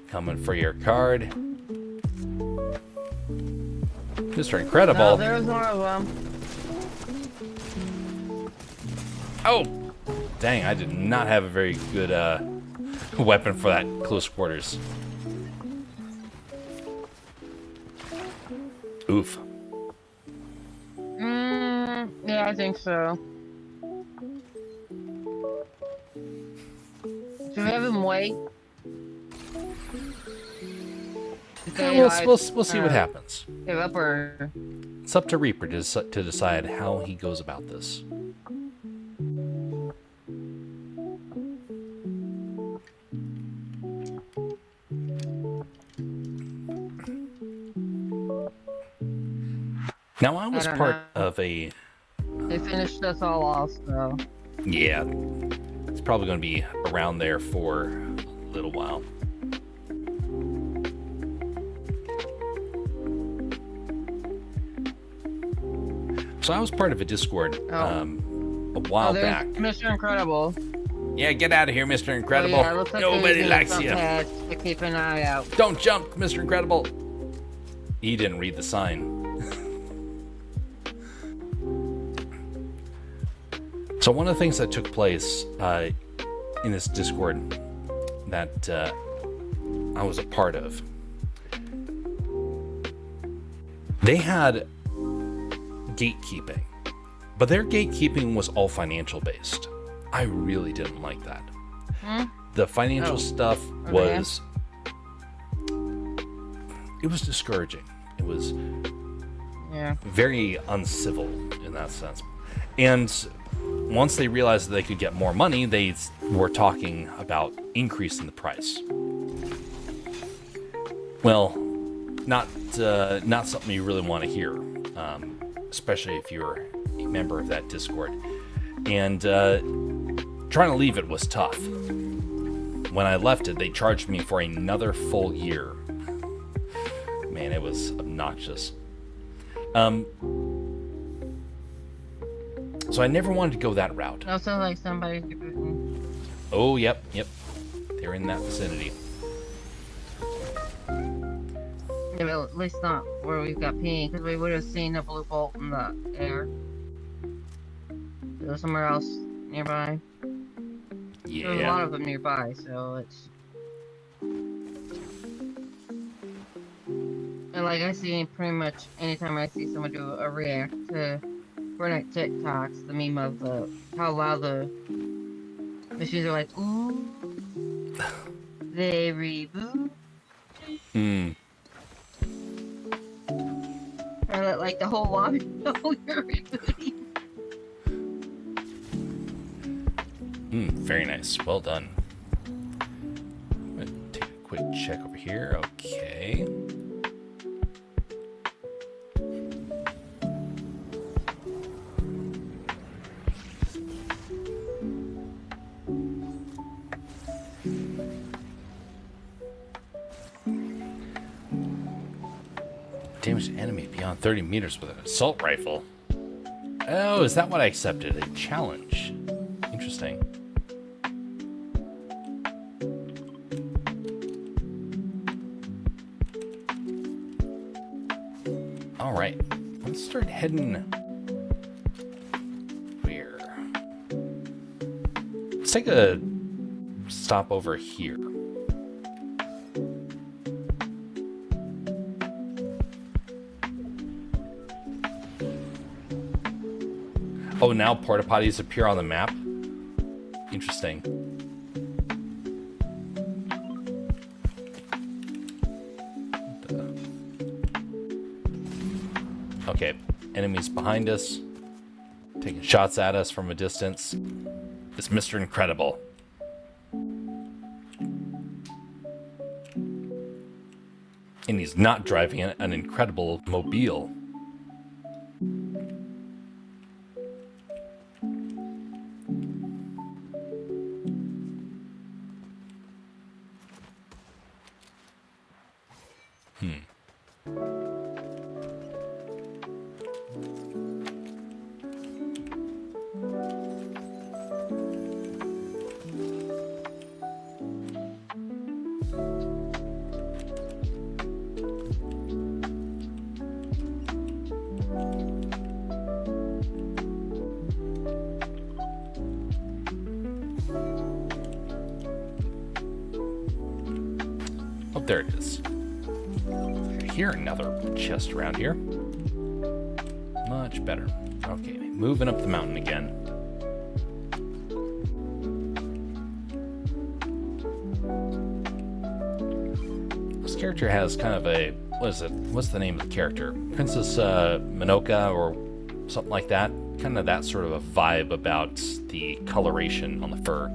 Coming for your card. Mr. Incredible. No, there's more of them. Oh! Dang, I did not have a very good weapon for that close quarters. Oof. Yeah, I think so. Should we have him wait? We'll see what happens. Give up or... It's up to Reaper to decide how he goes about this. Now, I was part of a... They finished us all off, so... Yeah. It's probably going to be around there for a little while. So I was part of a Discord a while back. Mr. Incredible. Yeah, get out of here, Mr. Incredible. Oh, yeah, looks like nobody likes you. To keep an eye out. Don't jump, Mr. Incredible. He didn't read the sign. So one of the things that took place in this Discord that I was a part of, they had gatekeeping, but their gatekeeping was all financial based. I really didn't like that. The financial stuff was, it was discouraging. It was very uncivil in that sense. And once they realized that they could get more money, they were talking about increasing the price. Well, not something you really want to hear, especially if you're a member of that Discord. And trying to leave it was tough. When I left it, they charged me for another full year. Man, it was obnoxious. So I never wanted to go that route. That sounds like somebody's rebooting. Oh, yep. They're in that vicinity. Yeah, but at least not where we've got pink, because we would have seen a blue bolt in the air. So somewhere else nearby. Yeah. There's a lot of them nearby, so it's... And like I see pretty much anytime I see someone do a react to Fortnite TikToks, the meme of how loud the machines are like, ooh, they reboot. And let like the whole lobby know you're rebooting. Very nice. Well done. I'm gonna take a quick check over here. Okay. Damage an enemy beyond 30 meters with an assault rifle. Oh, is that what I accepted? A challenge. Interesting. Alright. Let's start heading... where? Let's take a stop over here. Oh, now porta potties appear on the map? Interesting. Okay, enemies behind us, taking shots at us from a distance. It's Mr. Incredible. And he's not driving an incredible mobile. Oh, there it is. Here, another chest around here. Much better. Okay, moving up the mountain again. This character has kind of a... what is it? What's the name of the character? Princess Minoka or something like that. Kind of that sort of a vibe about the coloration on the fur.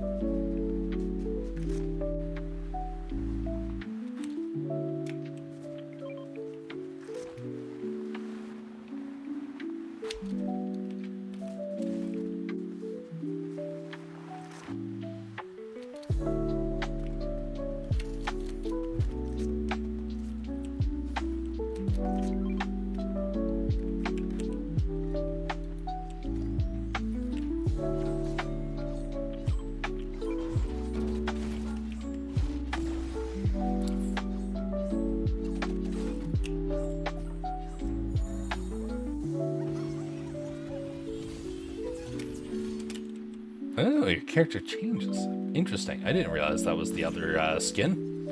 Oh, your character changes. Interesting. I didn't realize that was the other skin.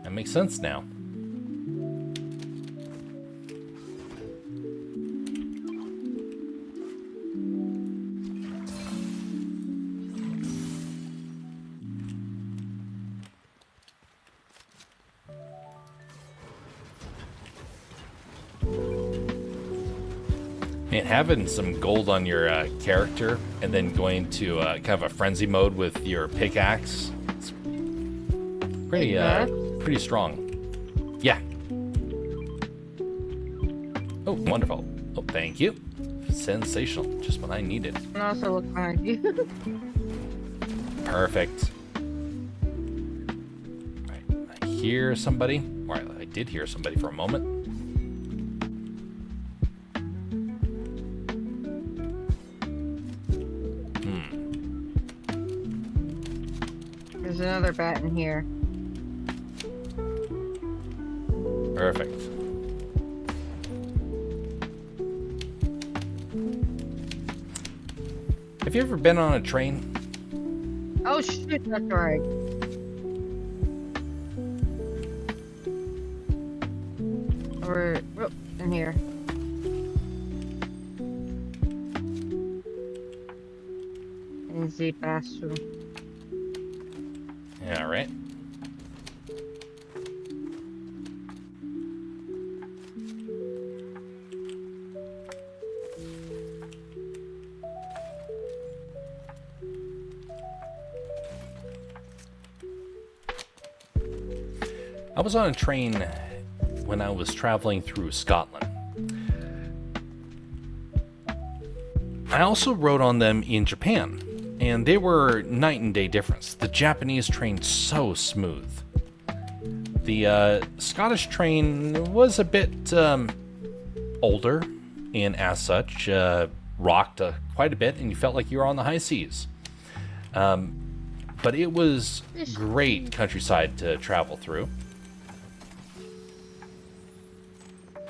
That makes sense now. Man, having some gold on your character and then going to kind of a frenzy mode with your pickaxe, it's pretty, pretty strong. Yeah. Oh, wonderful. Oh, thank you. Sensational. Just what I needed. And also look behind you. Perfect. All right, I hear somebody. Or I did hear somebody for a moment. There's another bat in here. Perfect. Have you ever been on a train? Oh shit, that's right. Or oh, in here. In the bathroom. Yeah, right. I was on a train when I was traveling through Scotland. I also rode on them in Japan, and they were night and day difference. The Japanese trained so smooth. The Scottish train was a bit older, and as such, rocked quite a bit, and you felt like you were on the high seas. But it was great countryside to travel through.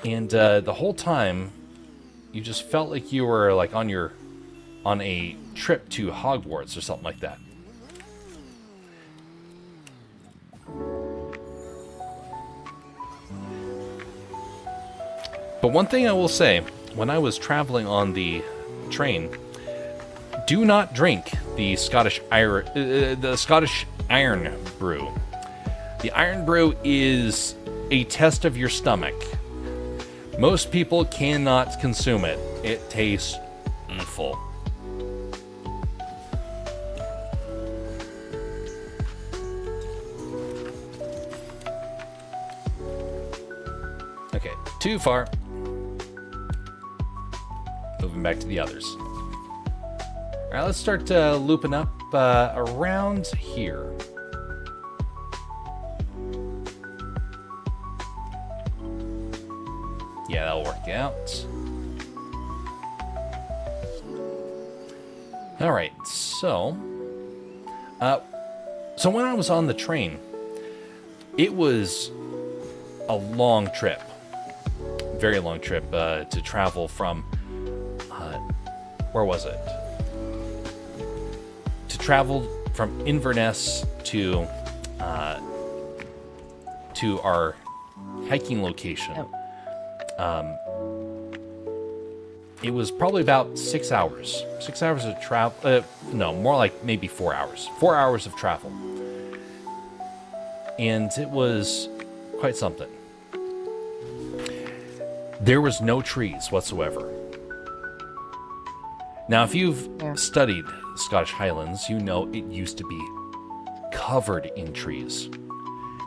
And the whole time, you just felt like you were like on a trip to Hogwarts or something like that. But one thing I will say, when I was traveling on the train, do not drink the Scottish Iron Brew. The Iron Brew is a test of your stomach. Most people cannot consume it. It tastes awful. Okay, too far. Moving back to the others. All right, let's start looping up around here. Yeah, that'll work out. All right, so when I was on the train, it was a long trip, very long trip to travel from, where was it? To travel from Inverness to our hiking location. Oh. It was probably about 6 hours. 6 hours of travel. No, more like maybe 4 hours. 4 hours of travel. And it was quite something. There was no trees whatsoever. Now, if you've studied Scottish Highlands, you know it used to be covered in trees.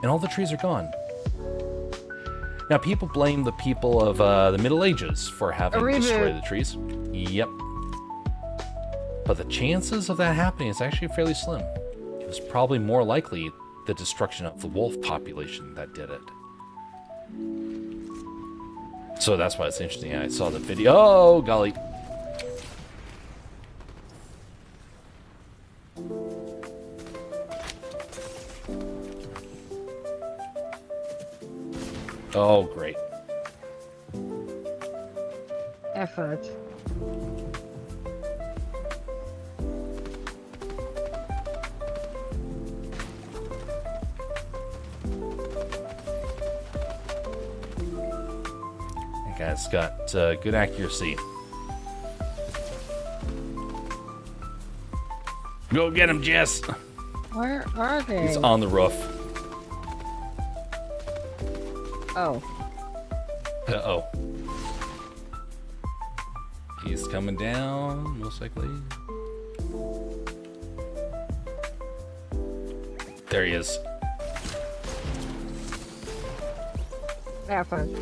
And all the trees are gone. Now, people blame the people of the Middle Ages for having destroyed the trees. Yep. But the chances of that happening is actually fairly slim. It was probably more likely the destruction of the wolf population that did it. So that's why it's interesting. I saw the video. Oh, golly. Oh, great. Effort. That guy's got good accuracy. Go get him, Jess. Where are they? He's on the roof. Oh. Uh-oh. He's coming down, most likely. There he is. Have fun.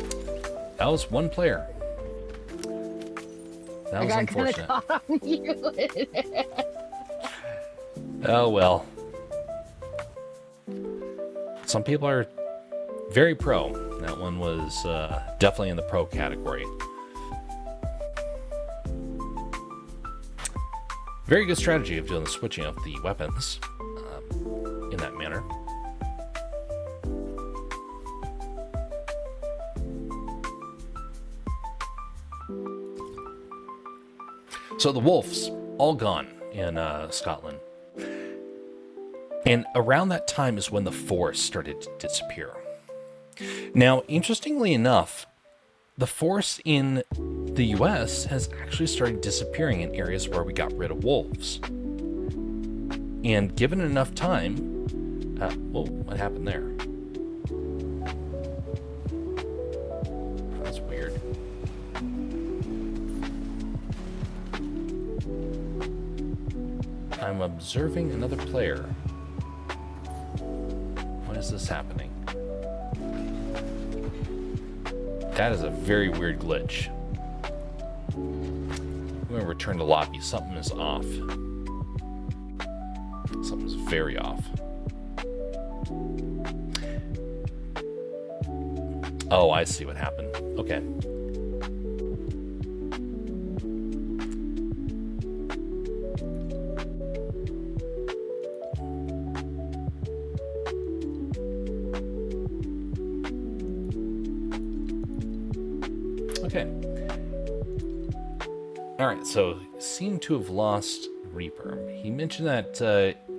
That was one player. That was unfortunate. Caught on you. Oh, well. Some people are very pro. That one was definitely in the pro category. Very good strategy of doing the switching of the weapons in that manner. So the wolves, all gone in Scotland. And around that time is when the forest started to disappear. Now, interestingly enough, the forest in the US has actually started disappearing in areas where we got rid of wolves. And given enough time, whoa, what happened there? That's weird. I'm observing another player. Why is this happening? That is a very weird glitch. I'm going to return to lobby. Something is off. Something's very off. Oh, I see what happened. Okay. Okay. Alright, so seem to have lost Reaper. He mentioned that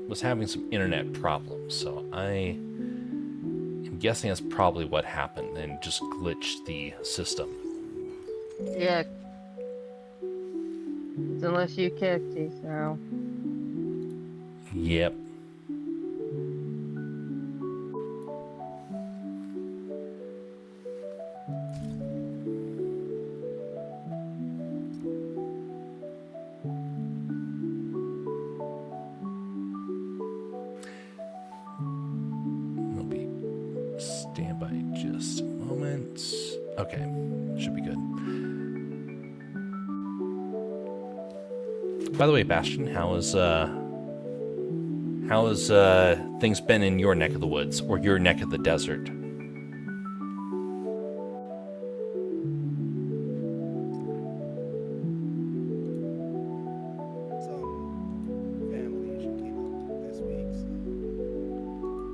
was having some internet problems, so I am guessing that's probably what happened and just glitched the system. Yeah. It's unless you kicked you, so. Yep. I'll be stand by just a moment. Okay, should be good. By the way, Bastion, how is things been in your neck of the woods or your neck of the desert? Some family issue came up this week, so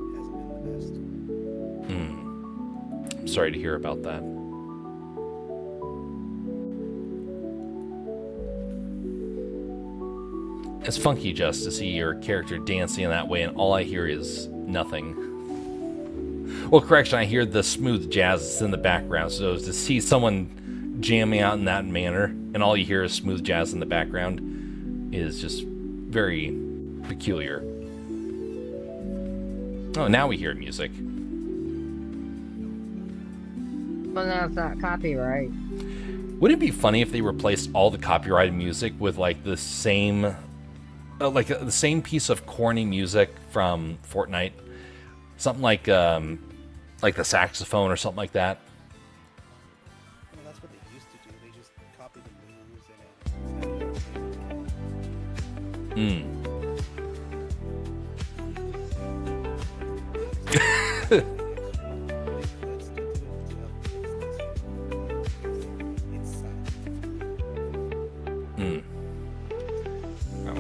it hasn't been the best. I'm sorry to hear about that. It's funky just to see your character dancing in that way, and all I hear is nothing. Well, correction, I hear the smooth jazz that's in the background, so to see someone jamming out in that manner, and all you hear is smooth jazz in the background, is just very peculiar. Oh, now we hear music. Well, now it's not copyright. Wouldn't it be funny if they replaced all the copyrighted music with like the same piece of corny music from Fortnite, something like the saxophone or something like that? Well, that's what they used to do. They just copied the moves and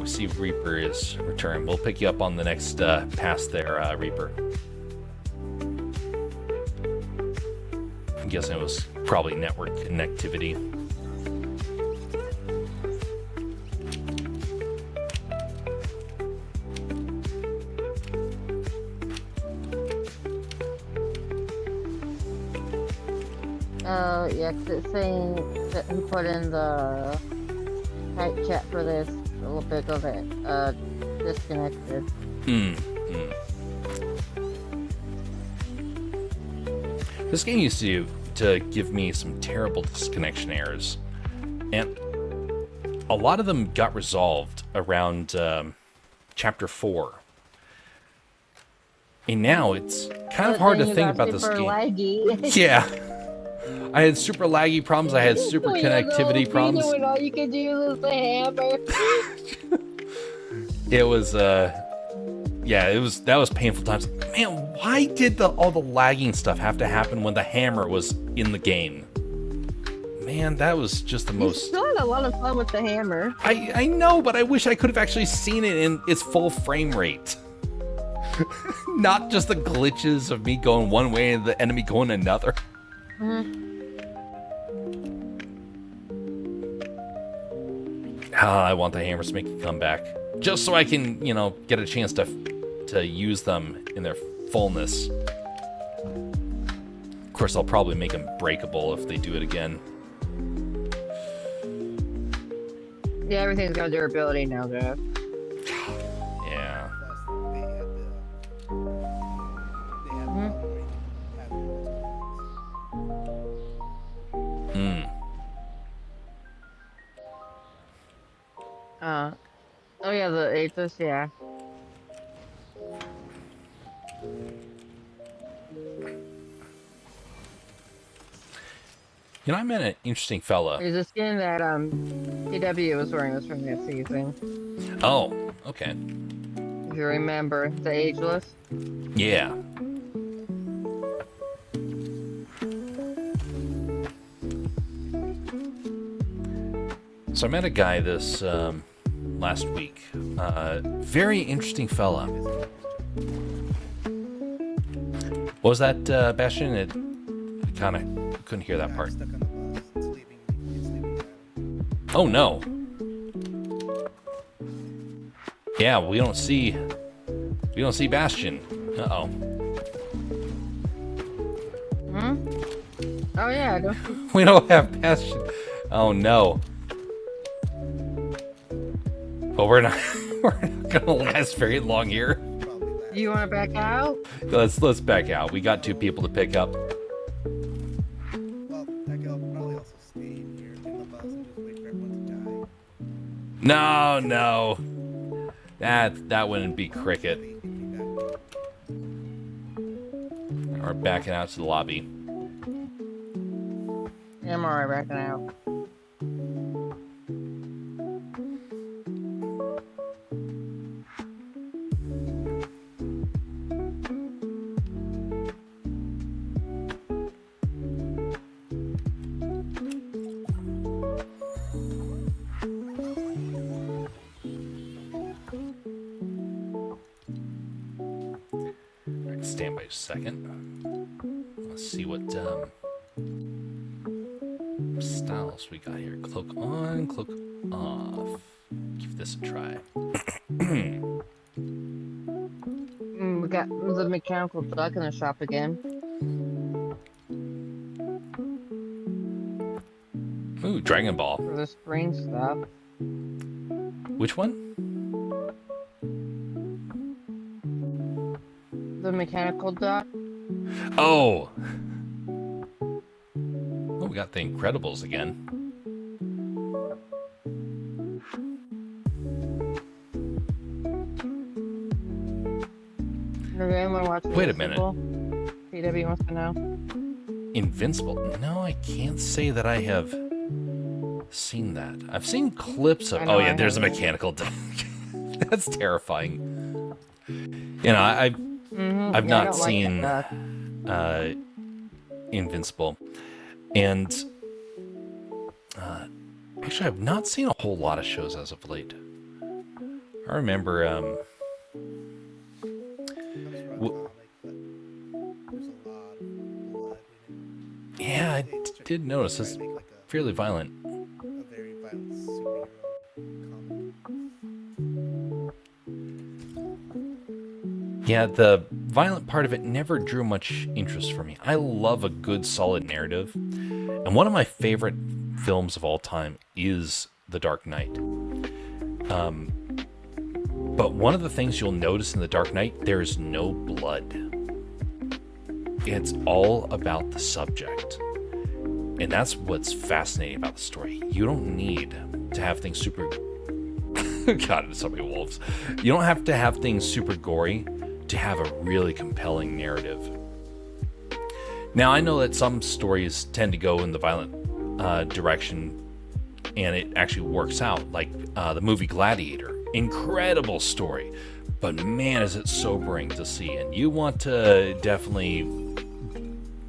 We see Reaper is returned. We'll pick you up on the next pass there, Reaper. I'm guessing it was probably network connectivity. Yeah, 'cause it's saying that who put in the type chat for this a little bit of it, disconnected. This game used to give me some terrible disconnection errors, and a lot of them got resolved around chapter 4. And now it's kind of hard to think about this game. Laggy. Yeah. I had super laggy problems. I had super connectivity problems. When all you can do is the hammer. It was, that was painful times. Man, why did all the lagging stuff have to happen when the hammer was in the game? Man, that was just the most. You still had a lot of fun with the hammer. I know, but I wish I could have actually seen it in its full frame rate. Not just the glitches of me going one way and the enemy going another. I want the hammers to make a comeback. Just so I can, get a chance to use them in their fullness. Of course, I'll probably make them breakable if they do it again. Yeah, everything's got durability now, Jeff. Yeah. plus they had Oh yeah, the Aethos, yeah. I met an interesting fella. There's a skin that TW was wearing this from that season. Oh, okay. If you remember, the Ageless. Yeah. So I met a guy this last week. Very interesting fella. What was that, Bastion? It kind of couldn't hear that I'm part. stuck on the bus. It's leaving. It's leaving now. Oh no. Yeah, we don't see Bastion. Uh-oh. Oh yeah, I don't. We don't have Bastion. Oh no. But we're not gonna last very long here. Probably last. You want to back out? Let's back out. We got 2 people to pick up. Well, that girl probably also stayed here in the bus and just wait for everyone to die. No. That wouldn't be cricket. They hit me back. We're backing out to the lobby. Yeah, I'm alright backing out. Stand by a second. Let's see what styles we got here. Cloak on, cloak off. Give this a try. We got the mechanical duck in the shop again. Ooh, Dragon Ball. For the spring stuff. Which one? The mechanical duck. Oh! Oh, we got the Incredibles again. Does anyone watch Wait a minute. Invincible? PW wants to know. Invincible? No, I can't say that I have seen that. I've seen clips of. I know Oh yeah, I there's a haven't. mechanical duck. That's terrifying. You know, I've Mm-hmm. I've not I don't like seen that duck. Invincible, and actually, I've not seen a whole lot of shows as of late. I remember. I'm sure I'm Well- comic, but there's a lot of blood in it. Yeah, I They tr- did notice try it's to make like fairly violent. a very violent superhero comic. Yeah, the violent part of it never drew much interest for me. I love a good, solid narrative. And one of my favorite films of all time is The Dark Knight. But one of the things you'll notice in The Dark Knight, there is no blood. It's all about the subject. And that's what's fascinating about the story. You don't need to have things super... God, it's so many wolves. You don't have to have things super gory to have a really compelling narrative. Now, I know that some stories tend to go in the violent direction, and it actually works out, like the movie Gladiator. Incredible story, but man, is it sobering to see. And you want to definitely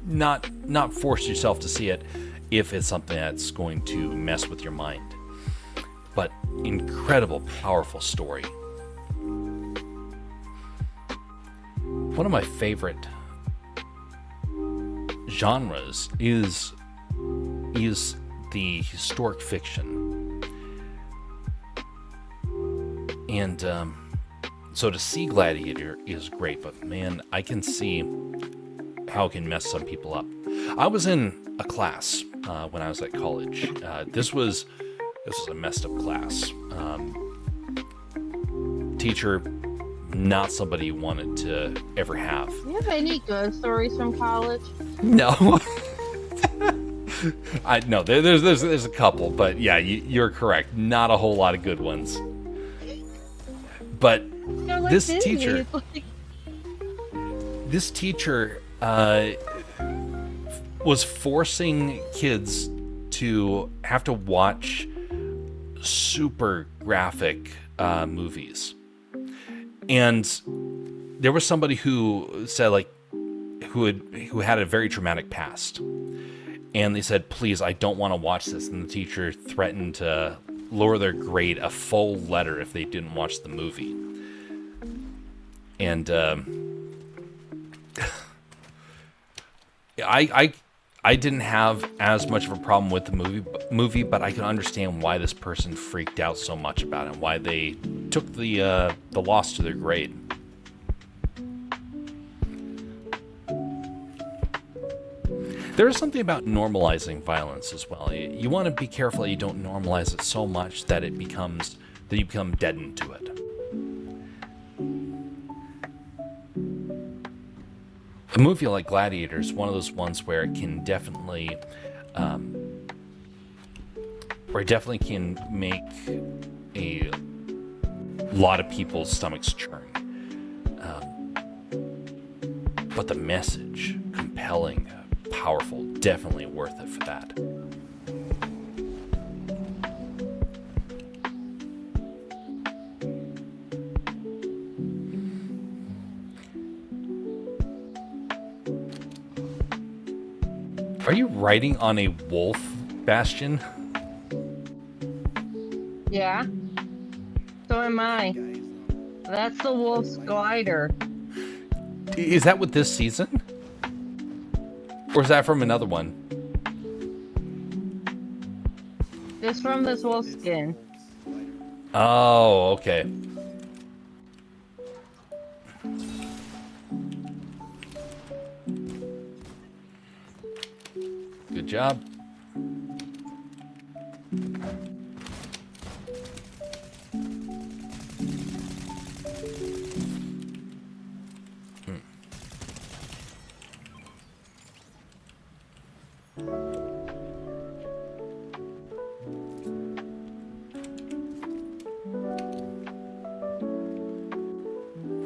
not force yourself to see it if it's something that's going to mess with your mind. But incredible, powerful story. One of my favorite genres is the historic fiction. And so to see Gladiator is great, but man, I can see how it can mess some people up. I was in a class when I was at college. This was a messed up class. Teacher, not somebody you wanted to ever have. Do you have any good stories from college? No. No, there's a couple, but yeah, you're correct. Not a whole lot of good ones. But No, like this Disney, teacher, it's like- this teacher was forcing kids to have to watch super graphic movies. And there was somebody who said, like, who had a very traumatic past. And they said, please, I don't want to watch this. And the teacher threatened to lower their grade a full letter if they didn't watch the movie. And I didn't have as much of a problem with the movie, but I can understand why this person freaked out so much about it, why they took the loss to their grade. There is something about normalizing violence as well. You want to be careful that you don't normalize it so much that you become deadened to it. A movie like Gladiator is one of those ones where it can definitely, can make a lot of people's stomachs churn. But the message, compelling, powerful, definitely worth it for that. Are you riding on a wolf, Bastion? Yeah. So am I. That's the wolf's glider. Is that with this season? Or is that from another one? It's from this wolf skin. Oh, okay. Good job.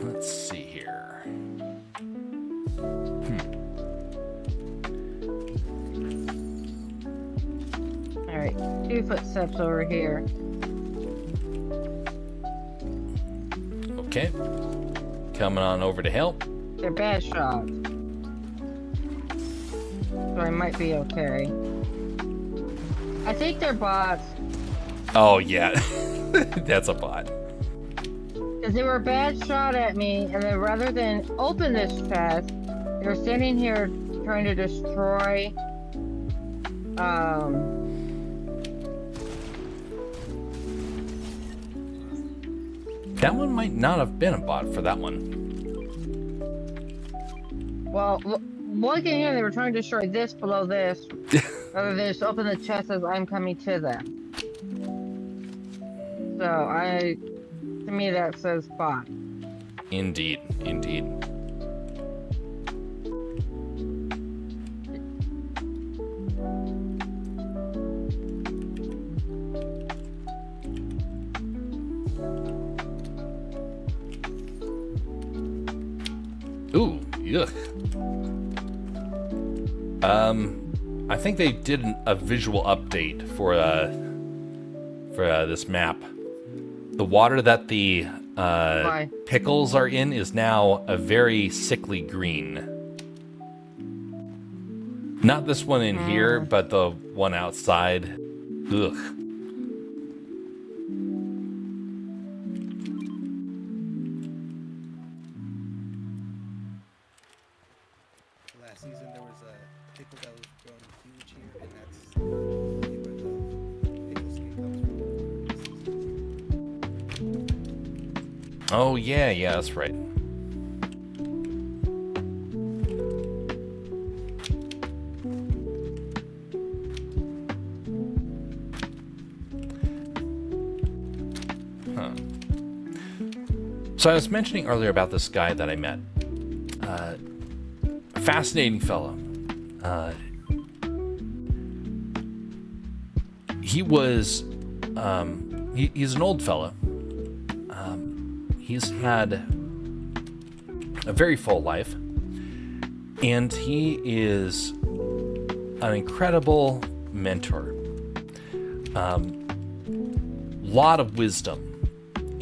Let's see here. Alright, 2 footsteps over here. Okay. Coming on over to help. They're bad shots. So I might be okay. I think they're bots. Oh, yeah. That's a bot. Because they were a bad shot at me, and then rather than open this chest, they were standing here trying to destroy, That one might not have been a bot for that one. well, looking here, they were trying to destroy this below this, rather than just open the chest as I'm coming to them. So, to me that says bot. Indeed, indeed. Ooh, yuck. I think they did a visual update for this map. The water that the pickles are in is now a very sickly green. Not this one in here, but the one outside. Ugh. Last season there was a pickle that was growing huge here, and that's where the pickle skin comes from. Oh, yeah, that's right. Huh. So I was mentioning earlier about this guy that I met. Fascinating fellow. He was, he's an old fella. He's had a very full life, and he is an incredible mentor. Lot of wisdom,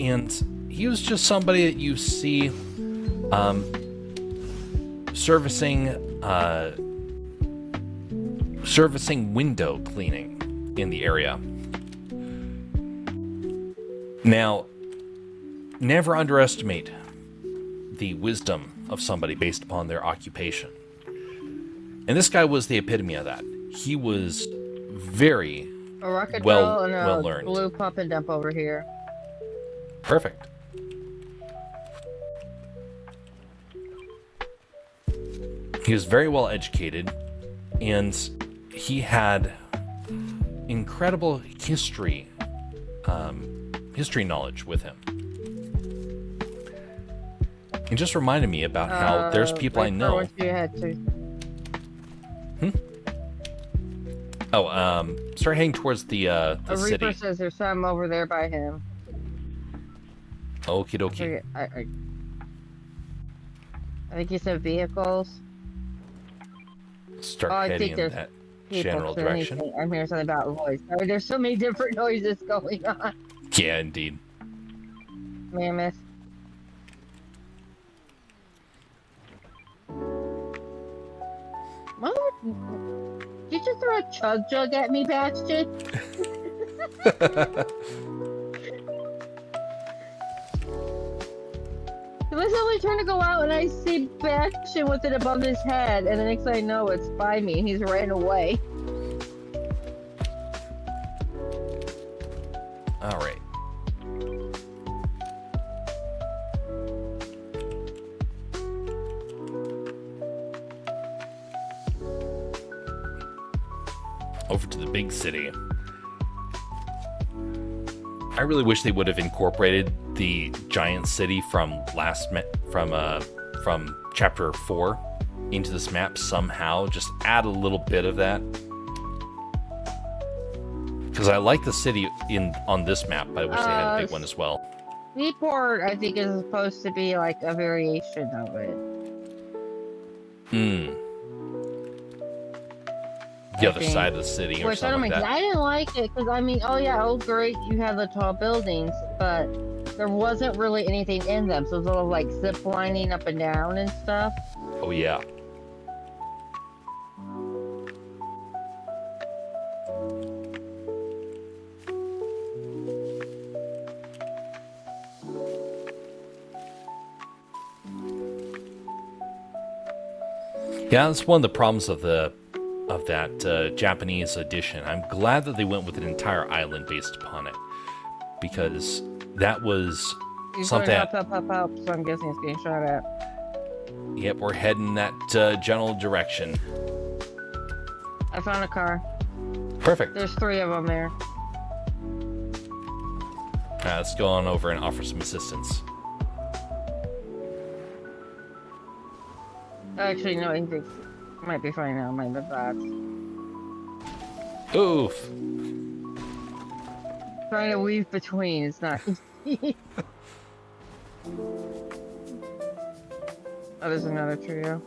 and he was just somebody that you see servicing window cleaning in the area. Now, never underestimate the wisdom of somebody based upon their occupation. And this guy was the epitome of that. He was very A rocket well drill and a well learned. blue pump and dump over here. Perfect. He was very well educated, and he had incredible history knowledge with him. It just reminded me about how there's people I know. What you had to. Start heading towards the A city. Reaper says there's some over there by him. Okie dokie. I think he said vehicles. Start I heading think in there's that people general to direction. anything. I'm hearing something about voice. I mean, there's so many different noises going on. Yeah, indeed. Mammoth. Mother, did you just throw a chug jug at me, Bastion? I suddenly turn to go out and I see Bastion with it above his head, and the next thing I know, it's by me and he's ran away. All right. Over to the big city. I really wish they would have incorporated the giant city from from chapter 4 into this map somehow. Just add a little bit of that. Because I like the city on this map, but I wish they had a big one as well. Seaport, I think, is supposed to be like a variation of it. The other side of the city or Which I something don't like that. I didn't like it because I mean, oh yeah, oh great, you have the tall buildings, but there wasn't really anything in them. So it was all like zip lining up and down and stuff. Oh yeah. Yeah, that's one of the problems of that Japanese edition. I'm glad that they went with an entire island based upon it, because that was He's something. going up, so I'm guessing it's getting shot at. Yep, we're heading that general direction. I found a car. Perfect. There's 3 of them there. Let's go on over and offer some assistance. Actually, no, I think might be fine now. Might be bad. Oof. Trying to weave between is not easy. Oh, there's another trio.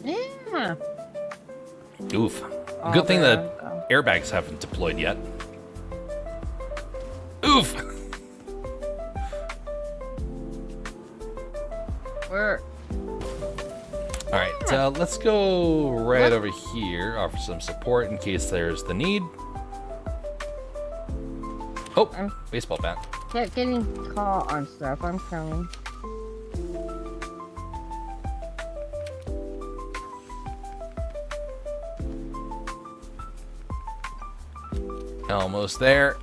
Yeah. Oof. All Good thing there. that airbags haven't deployed yet. Oof. Where? All right, let's go right over here. Offer some support in case there's the need. Oh, baseball bat. Kept getting caught on stuff. I'm coming. Almost there.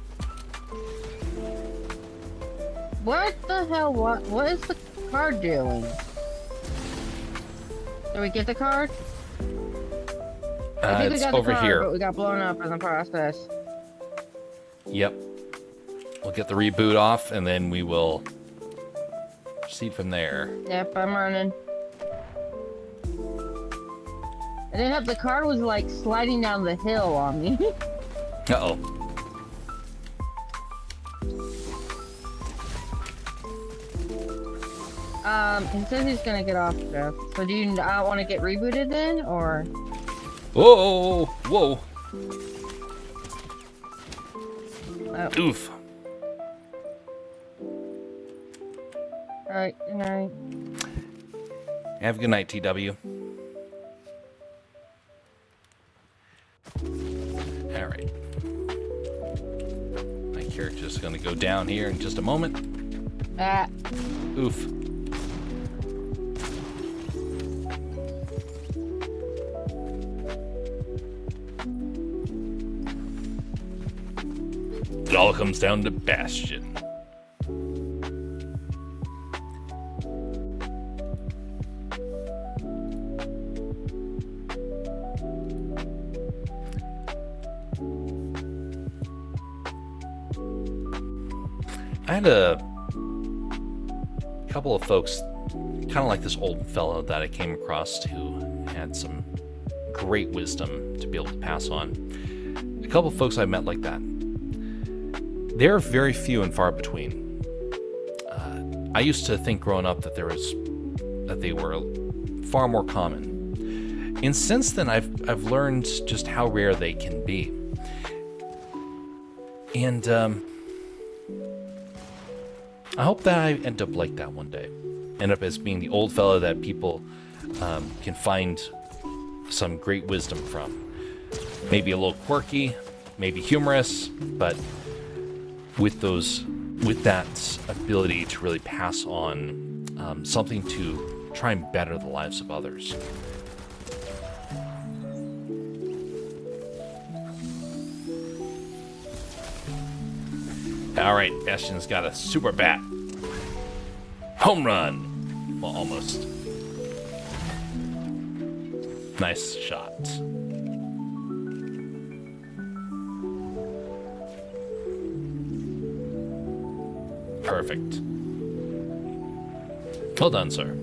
What the hell? What is the card doing? Did we get the card? I think we It's got the over card, here. but we got blown up in the process. Yep. We'll get the reboot off, and then we will proceed from there. Yep, I'm running. And then the car was like sliding down the hill on me. Uh-oh. He says he's gonna get off stuff. So do you not want to get rebooted then, or? Whoa! Whoa! Oh. Oof. Alright, good night. Have a good night, TW. Alright. My go down here in just a moment. Ah. Oof. It all comes down to Bastion. I had a couple of folks, kind of like this old fellow that I came across who had some great wisdom to be able to pass on. A couple of folks I met like that. They're very few and far between. I used to think growing up that they were far more common. And since then, I've learned just how rare they can be. And I hope that I end up like that one day. End up as being the old fellow that people can find some great wisdom from. Maybe a little quirky, maybe humorous, but with that ability to really pass on something to try and better the lives of others. All right, Bastion's got a super bat. Home run. Well, almost. Nice shot. Perfect. Well done, sir.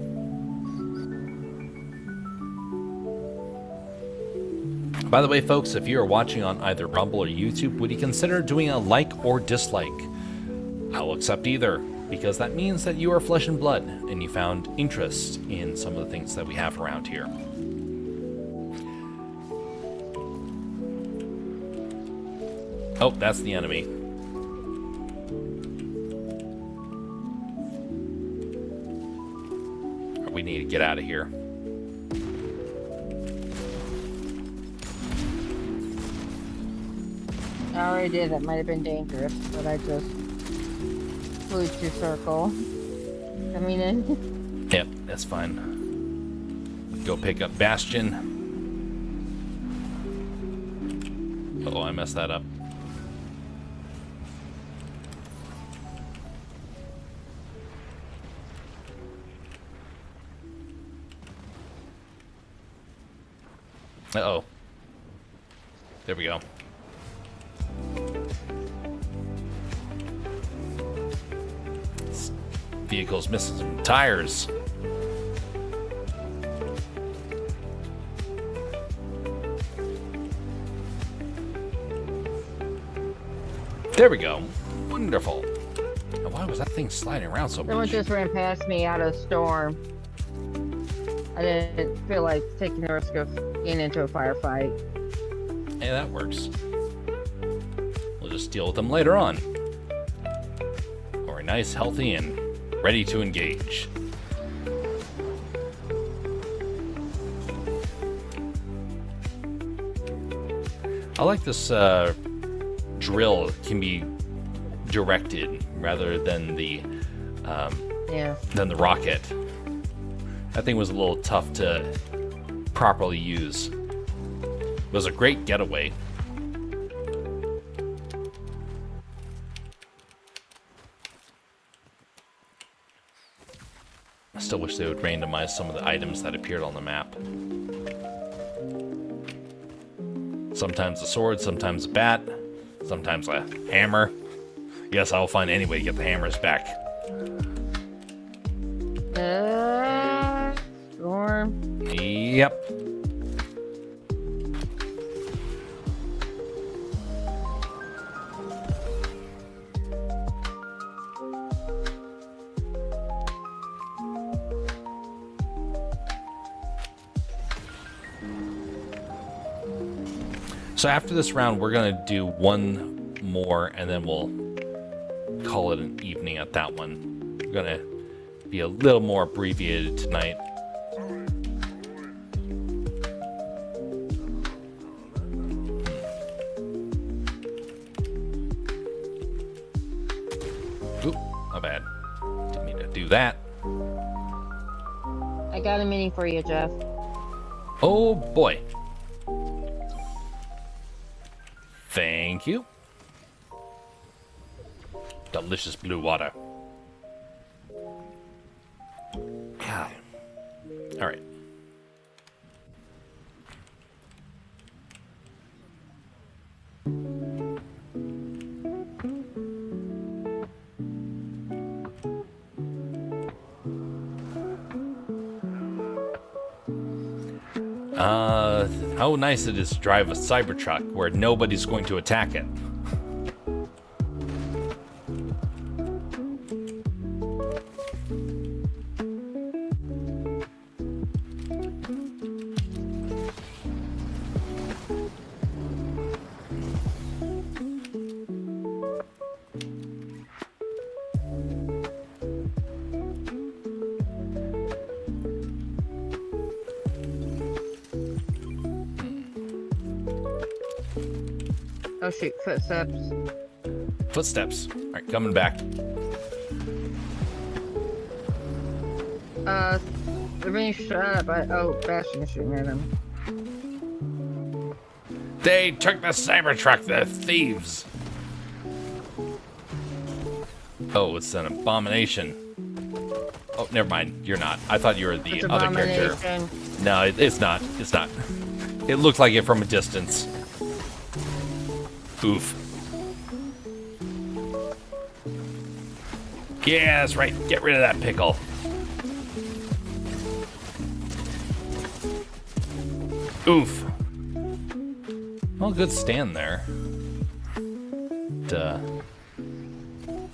By the way, folks, if you are watching on either Rumble or YouTube, would you consider doing a like or dislike? I will accept either, because that means that you are flesh and blood, and you found interest in some of the things that we have around here. Oh, that's the enemy. We need to get out of here. I already did. That might have been dangerous, but I just flew to circle. Coming in. Yep, that's fine. Go pick up Bastion. Oh, I messed that up. Uh-oh. There we go. This vehicle's missing some tires. There we go. Wonderful. Now, why was that thing sliding around so Someone much? just ran past me out of storm. I didn't feel like taking the risk of getting into a firefight. Hey, that works. We'll just deal with them later on. Or nice, healthy, and ready to engage. I like this drill can be directed rather than the rocket. That thing was a little tough to properly use. It was a great getaway. I still wish they would randomize some of the items that appeared on the map. Sometimes a sword, sometimes a bat, sometimes a hammer. Yes, I will find any way to get the hammers back. Storm. Yep. So after this round, we're going to do one more, and then we'll call it an evening at that one. We're going to be a little more abbreviated tonight. my bad. Didn't mean to do that. I got a mini for you, Jeff. Oh boy. Thank you. Delicious blue water. God. All right. How nice it is to drive a Cybertruck where nobody's going to attack it. Oh shoot, footsteps. Footsteps. All right, coming back. They're being shot by, Bastion is shooting at him. They took the Cybertruck, the thieves. Oh, it's an abomination. Oh, never mind. You're not. I thought you were the It's other character. abomination. No, it's not. It's not. It looked like it from a distance. Oof. Yeah, that's right. Get rid of that pickle. Oof. Well, good stand there.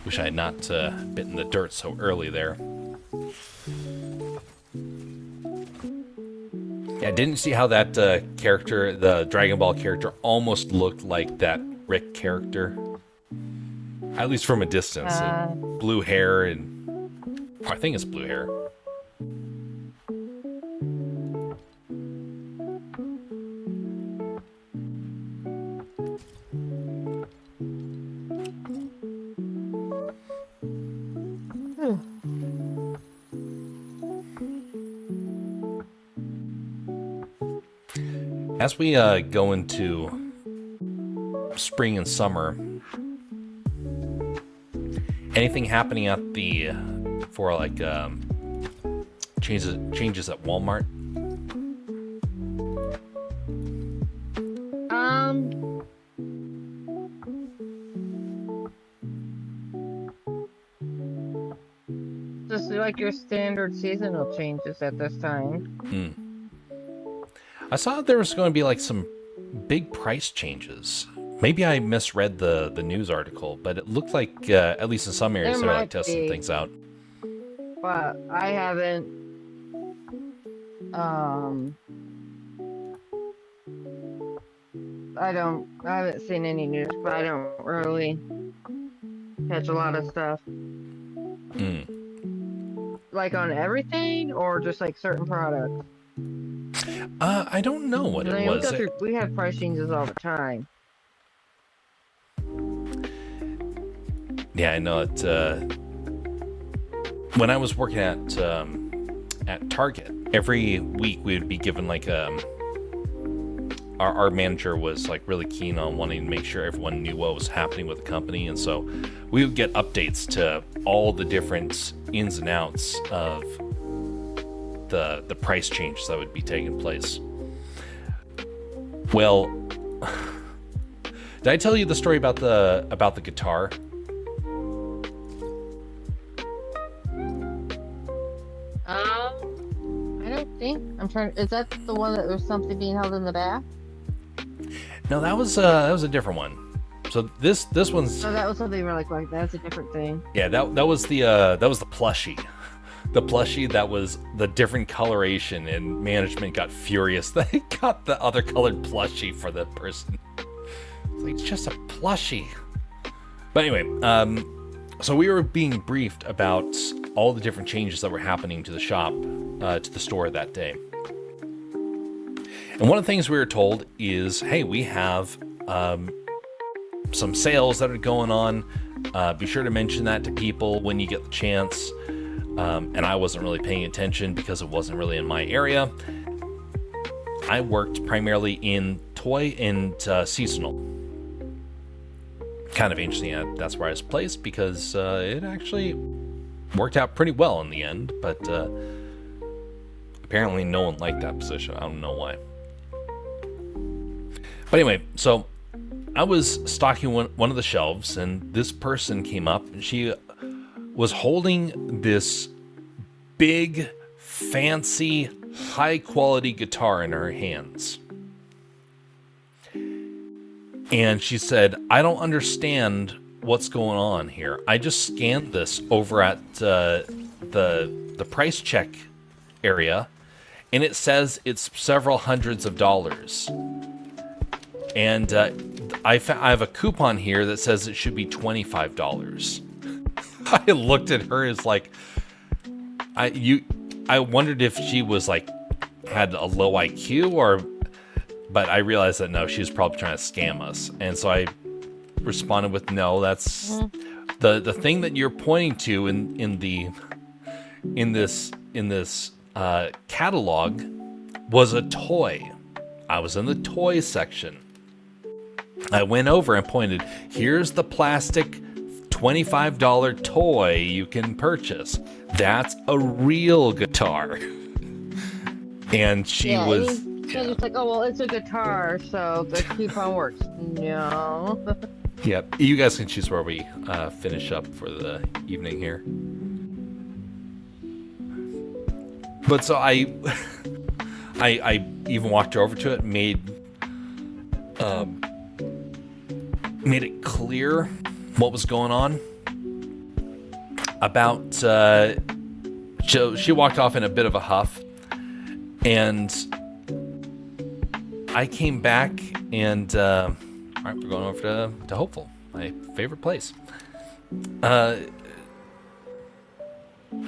Wish I had not bitten the dirt so early there. Yeah, didn't see how that character, the Dragon Ball character, almost looked like that Rick character. At least from a distance. Blue hair and... I think it's blue hair. As we go into spring and summer, anything happening at the for like changes at Walmart? Just like your standard seasonal changes at this time. I saw there was going to be like some big price changes. Maybe I misread the news article, but it looked like at least in some areas There they're like might testing be. things out. But I haven't I haven't seen any news, but I don't really catch a lot of stuff. Like on everything or just like certain products? I don't know what it was. We have price changes all the time. Yeah, I know it. When I was working at Target, every week we would be given like our manager was like really keen on wanting to make sure everyone knew what was happening with the company, and so we would get updates to all the different ins and outs of the price changes that would be taking place. Well, did I tell you the story about the guitar? I don't think is that the one that there's something being held in the back? No, that was a different one. So this one's So that was something where like that's a different thing. yeah, that was the plushie. The plushie that was the different coloration, and management got furious that they got the other colored plushie for the person. It's like, it's just a plushie. But anyway, so we were being briefed about all the different changes that were happening to the shop, to the store that day. And one of the things we were told is, hey, we have some sales that are going on. Be sure to mention that to people when you get the chance. And I wasn't really paying attention because it wasn't really in my area. I worked primarily in toy and seasonal. Kind of interesting. That's where I was placed because it actually worked out pretty well in the end. But apparently no one liked that position. I don't know why. But anyway, so I was stocking one of the shelves, and this person came up, and she was holding this big, fancy, high-quality guitar in her hands. And she said, I don't understand what's going on here. I just scanned this over at the price check area, and it says it's several hundreds of dollars. And I have a coupon here that says it should be $25. I looked at her as like, I wondered if she was like had a low IQ but I realized that no, she was probably trying to scam us. And so I responded with no. That's the thing that you're pointing to in this catalog was a toy. I was in the toy section. I went over and pointed, here's the plastic $25 toy you can purchase. That's a real guitar. And she was... Yeah, just like, oh, well, it's a guitar, so the coupon works. No. Yep. You guys can choose where we finish up for the evening here. But so I even walked over to it, made it clear what was going on. About she walked off in a bit of a huff, and I came back, and all right, we're going over to Hopeful, my favorite place.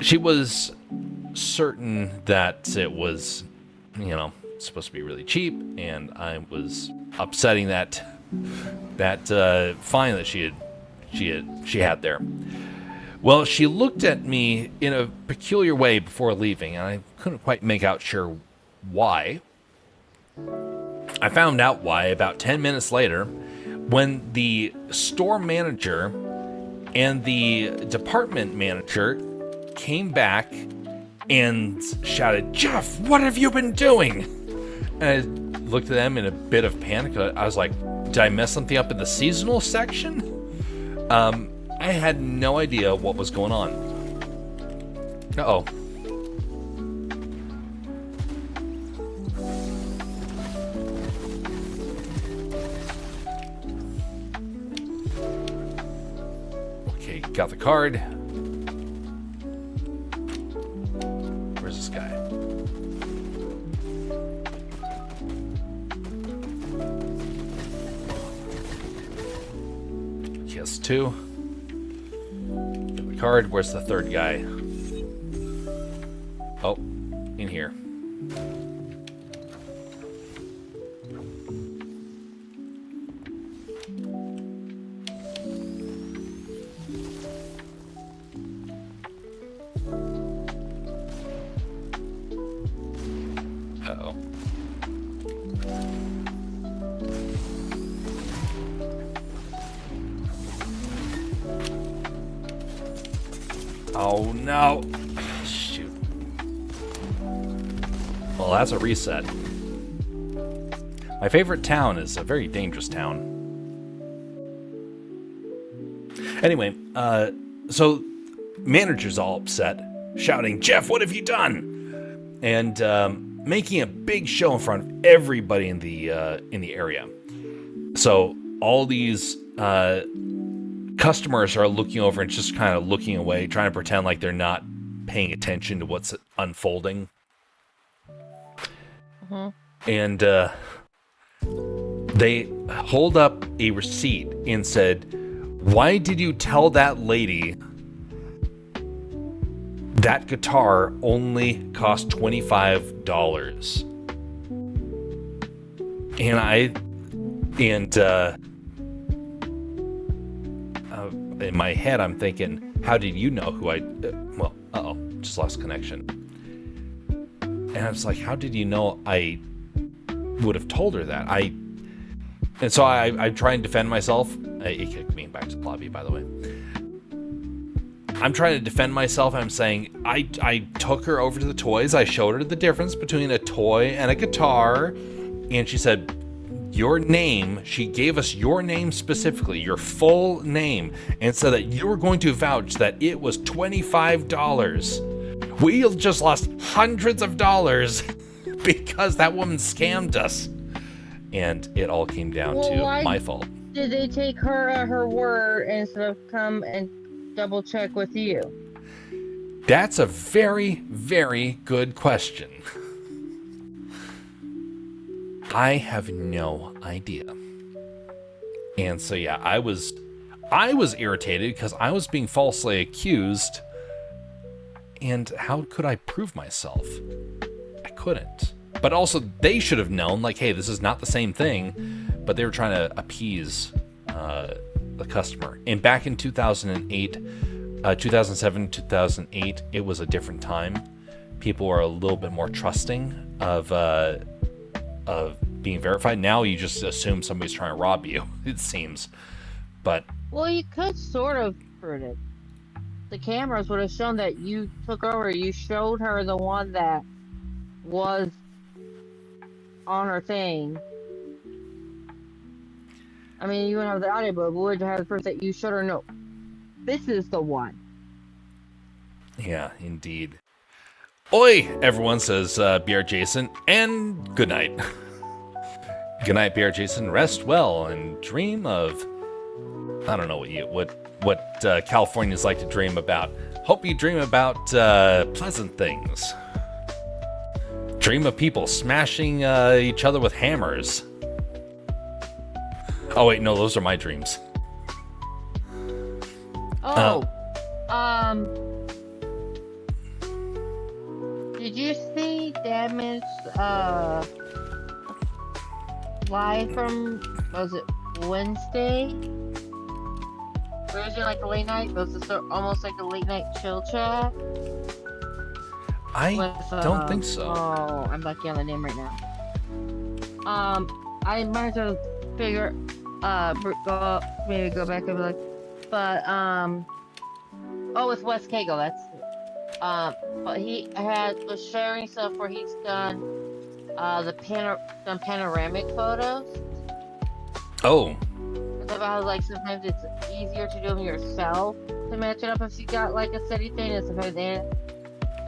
She was certain that it was, supposed to be really cheap, and I was upsetting that fine that she had there. Well, she looked at me in a peculiar way before leaving, and I couldn't quite make out sure why. I found out why about 10 minutes later when the store manager and the department manager came back and shouted, "Jeff, what have you been doing?" And I looked at them in a bit of panic. I was like, did I mess something up in the seasonal section? I had no idea what was going on. Uh-oh. Okay, got the card. Where's this guy? Yes, 2. Got the card. Where's the third guy? Oh, in here. Uh-oh. Oh no. Shoot. Well, that's a reset. My favorite town is a very dangerous town. Anyway, so manager's all upset, shouting, "Jeff, what have you done?" And making a big show in front of everybody in the area. So all these customers are looking over and just kind of looking away, trying to pretend like they're not paying attention to what's unfolding. And they hold up a receipt and said, "Why did you tell that lady that guitar only cost $25? in my head, I'm thinking, how did you know who I... well, uh-oh, just lost connection. And I was like, how did you know I would have told her that? And so I try and defend myself. It kicked me back to the lobby, by the way. I'm trying to defend myself. I'm saying, I took her over to the toys. I showed her the difference between a toy and a guitar. And she said, your name, she gave us your name specifically, your full name, and said that you were going to vouch that it was $25. We just lost hundreds of dollars because that woman scammed us. And it all came down to my fault. Did they take her at her word instead of come and double check with you? That's a very, very good question. I have no idea. And so yeah, I was irritated because I was being falsely accused. And how could I prove myself? I couldn't. But also they should have known, like, hey, this is not the same thing, but they were trying to appease the customer. And back in 2008, 2007, 2008, it was a different time. People were a little bit more trusting of being verified. Now you just assume somebody's trying to rob you, it seems. But well, you could sort of prove it. The cameras would have shown that you took over. You showed her the one that was on her thing. I mean, you wouldn't have the audio, but we would have the proof that you showed her. No, this is the one. yeah, indeed. Oi, everyone, says BR Jason, and good night. Good night, BR Jason. Rest well and dream of, I don't know what Californians like to dream about. Hope you dream about pleasant things. Dream of people smashing each other with hammers. Oh wait, no, those are my dreams. Did you see Damage live from, was it Wednesday? Where was it like a late night? Was it almost like a late night chill chat? I don't think so. Oh, I'm blanking on the name right now. I might have to figure, maybe go back and be like, but, oh, it's Wes Cagle, that's it. But he was sharing stuff where he's done, some panoramic photos. Oh. It's about how, like, sometimes it's easier to do them yourself to match it up if you got, like, a steady thing, and sometimes they.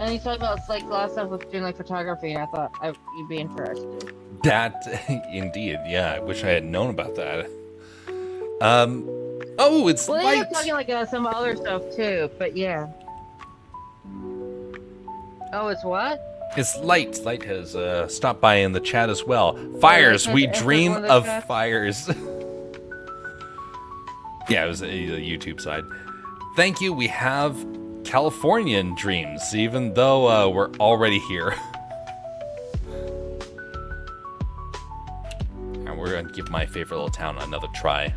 And he's talking about, like, a lot of stuff with doing, like, photography, and I thought you'd be interested. That, indeed, yeah. I wish I had known about that. Oh, it's well, light. Well, talking, like, some other stuff, too, but yeah. Oh, it's what? It's Light. Light has stopped by in the chat as well. Fires. We dream of fires. Yeah, it was a YouTube side. Thank you. We have Californian dreams, even though we're already here. And we're gonna give my favorite little town another try.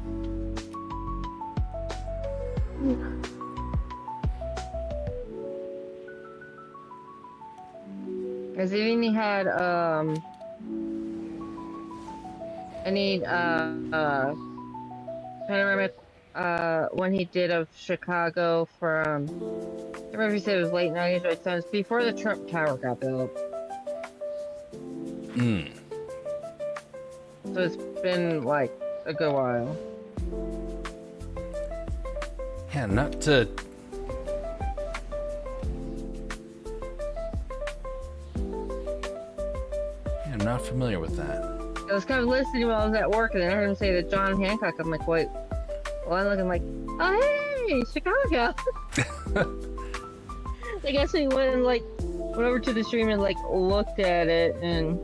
Because even he had panoramic when he did of Chicago from, I remember if he said it was late 90s or 70s, before the Trump Tower got built. So it's been like a good while. Yeah, not to. Yeah, I'm not familiar with that. I was kind of listening while I was at work, and then I heard him say that John Hancock. I'm like, wait. Well, I'm looking like, oh hey, Chicago. I guess he went and went over to the stream and looked at it and.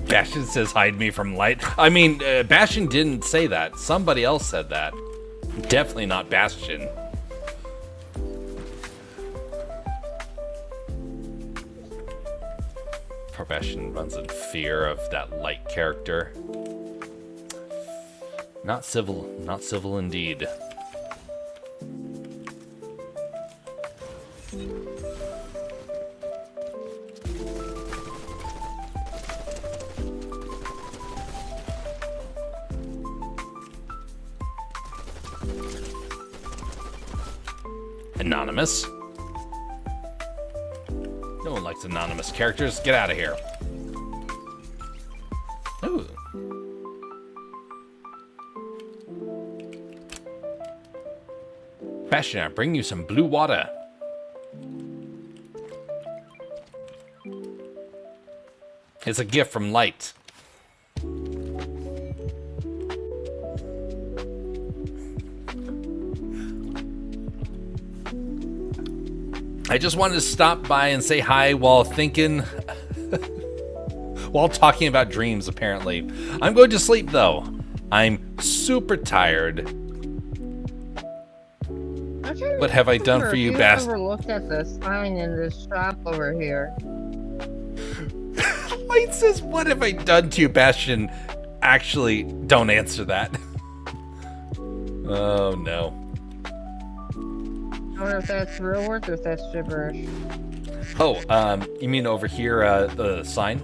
Bastion says hide me from light. I mean, Bastion didn't say that. Somebody else said that. Definitely not Bastion. Poor Bastion runs in fear of that light character. Not civil. Not civil indeed. Anonymous. No one likes anonymous characters. Get out of here. Ooh. Bastion, I bring you some blue water. It's a gift from Light. I just wanted to stop by and say hi while thinking, while talking about dreams, apparently. I'm going to sleep, though. I'm super tired. What have I done for you, Bast? Have you ever looked at the sign in this shop over here? Light says, what have I done to you, Bastion? Actually, don't answer that. Oh, no. I wonder if that's real words or if that's gibberish. Oh, you mean over here, the sign?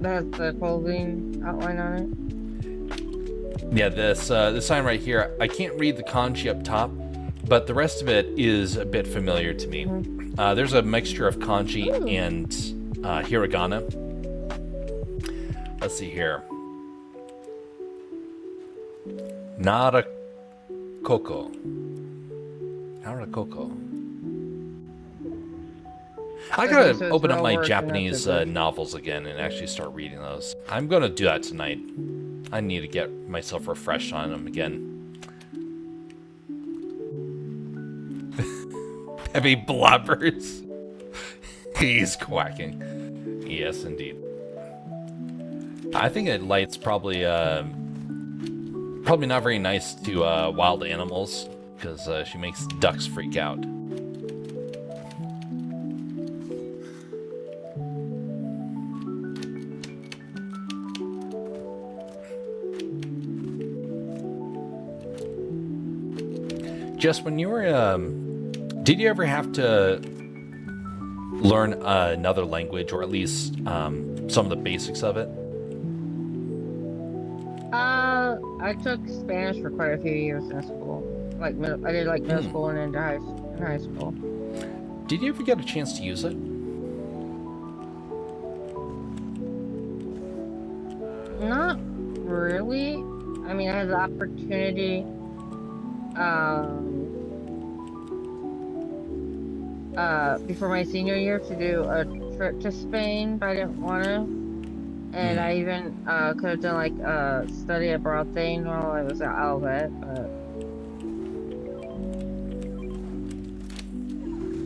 That's the clothing outline on it. Yeah, this sign right here, I can't read the kanji up top, but the rest of it is a bit familiar to me. There's a mixture of kanji and hiragana. Let's see here. Narakoko. I gotta open up my Japanese novels again and actually start reading those. I'm gonna do that tonight. I need to get myself refreshed on them again. Heavy blobbers. He's quacking. Yes, indeed. I think it Light's probably not very nice to wild animals because she makes ducks freak out. Just when you were, did you ever have to learn another language, or at least some of the basics of it? I took Spanish for quite a few years in school. I did middle school and into high school. Did you ever get a chance to use it? Not really. I mean, I had the opportunity. Before my senior year to do a trip to Spain, but I didn't want to. And I even could have done like a study abroad thing while I was at Alvet, but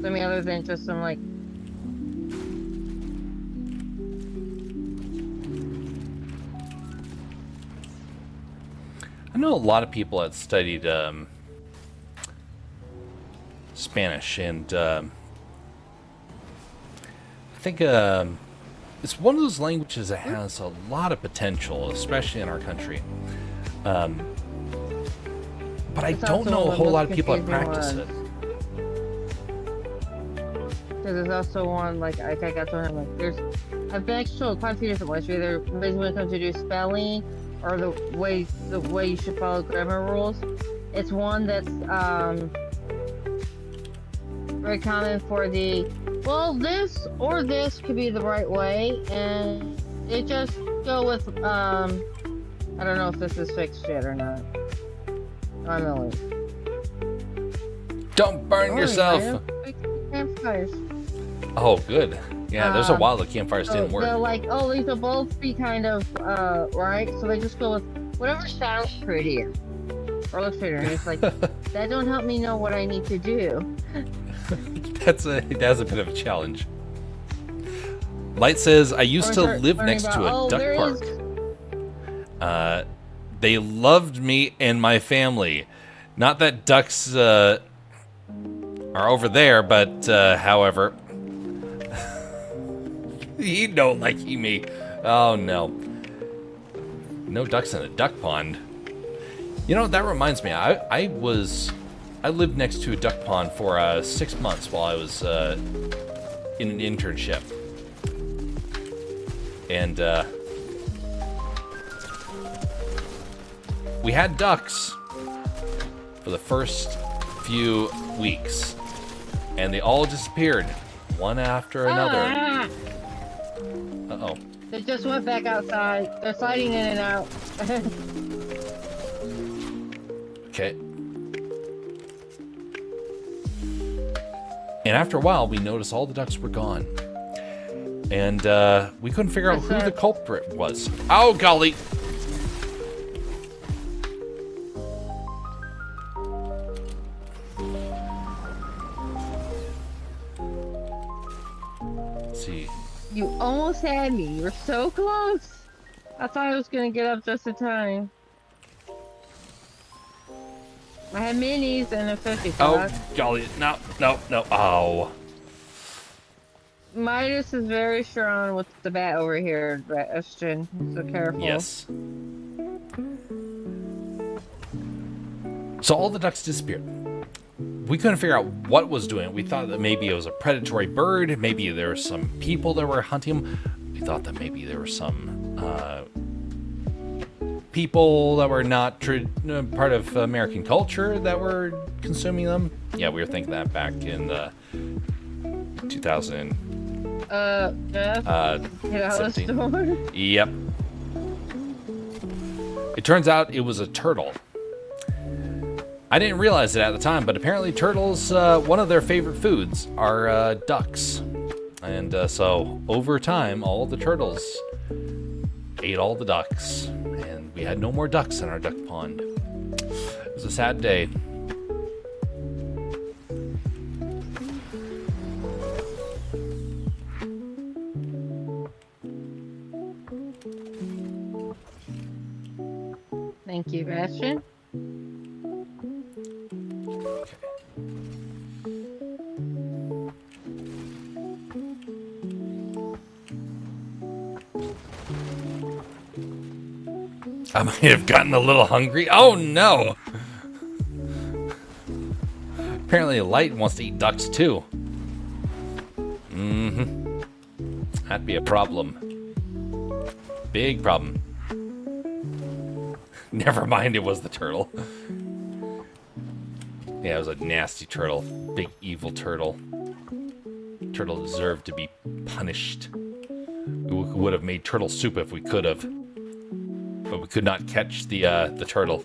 I mean, other than just some like I know a lot of people that studied Spanish, and I think it's one of those languages that has a lot of potential, especially in our country. But I don't know a whole lot of people that practice it. Because there's also one, like, I got to him, like, I've been actually told quite a few different ways, either when it comes to do spelling, or the way you should follow grammar rules. It's one that's, very common for well, this or this could be the right way, and it just go with, I don't know if this is fixed yet or not. I'm gonna leave. Don't burn yourself! Campfires. Oh, good. Yeah, there's a while the campfires didn't work. They're like, oh, these will both be kind of, right? So they just go with whatever sounds prettier. Or looks prettier. And it's like, that don't help me know what I need to do. That's a bit of a challenge. Light says, I used to live next to a duck park. They loved me and my family. Not that ducks are over there, but however, he don't like me. Oh no. No ducks in a duck pond. You know, that reminds me. I lived next to a duck pond for 6 months while I was in an internship. And we had ducks for the first few weeks, and they all disappeared, one after another. Uh-oh. They just went back outside. They're sliding in and out. Okay. And after a while, we noticed all the ducks were gone. And we couldn't figure out who the culprit was. Oh, golly! Let's see. You almost had me. You were so close. I thought I was gonna get up just in time. I had minis and a 50 Oh, bucks. golly. No, no, no. Oh. Midas is very strong with the bat over here, Ashton. So careful. Yes. So all the ducks disappeared. We couldn't figure out what was doing it. We thought that maybe it was a predatory bird. Maybe there were some people that were hunting them. We thought that maybe there were some people that were not part of American culture that were consuming them. Yeah, we were thinking that back in 2000. Jeff? Get out of the 17. store? Yep. It turns out it was a turtle. I didn't realize it at the time, but apparently turtles, one of their favorite foods are ducks. And so over time, all the turtles ate all the ducks. And we had no more ducks in our duck pond. It was a sad day. Thank you, Ashton. I might have gotten a little hungry. Oh no! Apparently Light wants to eat ducks too. Mm-hmm. That'd be a problem. Big problem. Never mind, it was the turtle. Yeah, it was a nasty turtle. Big evil turtle. Turtle deserved to be punished. We would have made turtle soup if we could have. But we could not catch the turtle.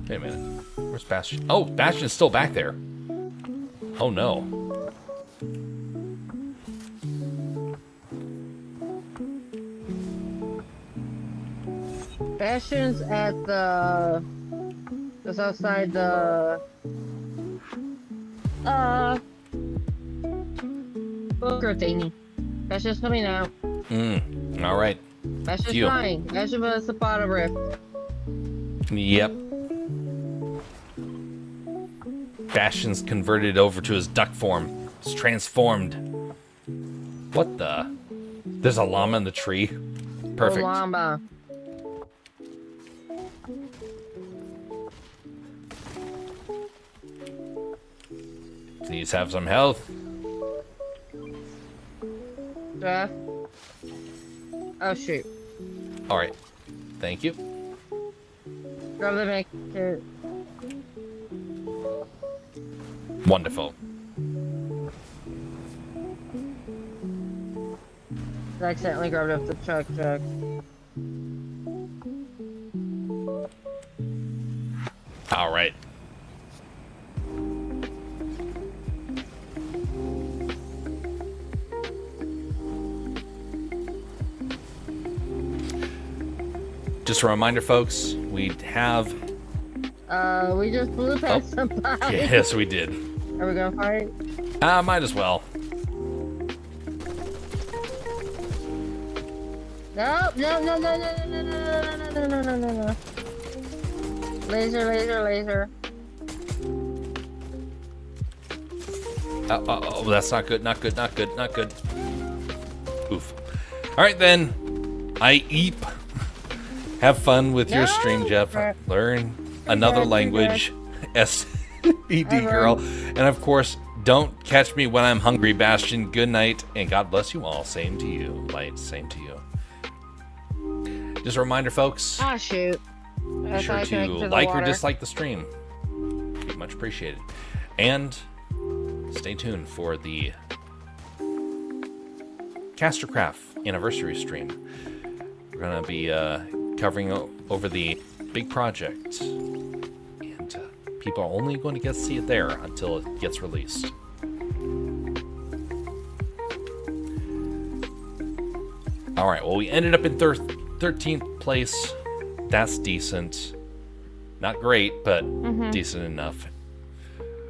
Wait a minute. Where's Bastion? Oh, Bastion's still back there. Oh no. Bastion's at the... just outside the... Booker thingy. Bastion's coming out. Alright. Bastion's Phew. flying. Bastion was the bottom rift. Yep. Bastion's converted over to his duck form. It's transformed. What the? There's a llama in the tree. Perfect. Llama. Please have some health. Jeff. Oh shoot. Alright. Thank you. Grab the make it. Wonderful. I accidentally grabbed up the truck. Alright. Just a reminder, folks, we have... We just blew past somebody. Yes, we did. Are we gonna fight? Might as well. No. Laser. Oh, that's not good. Not good. Not good. Not good. Oof. All right, then. I eep. Have fun with your stream, Jeff. Learn another language. SBD girl. And of course, don't catch me when I'm hungry, Bastion. Good night, and God bless you all. Same to you, Light. Same to you. Just a reminder, folks. Ah, shoot. Be sure to like or dislike the stream. Be much appreciated. And stay tuned for the Castercraft anniversary stream. We're going to be covering over the big project. And people are only going to get to see it there until it gets released. All right, well, we ended up in 13th place. That's decent. Not great, but decent enough.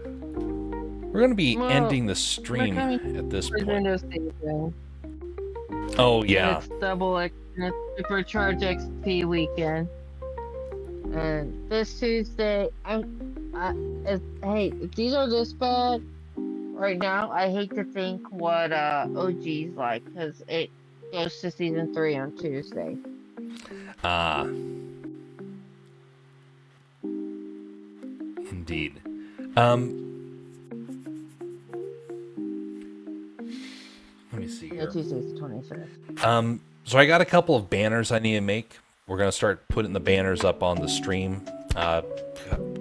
We're going to be ending the stream at this point. Oh, yeah. It's double Supercharge XP weekend. And this Tuesday, hey, if these are this bad right now, I hate to think what OG's like, because it goes to season 3 on Tuesday. Indeed. Let me see here. Yeah, Tuesday's the 25th. So I got a couple of banners I need to make. We're going to start putting the banners up on the stream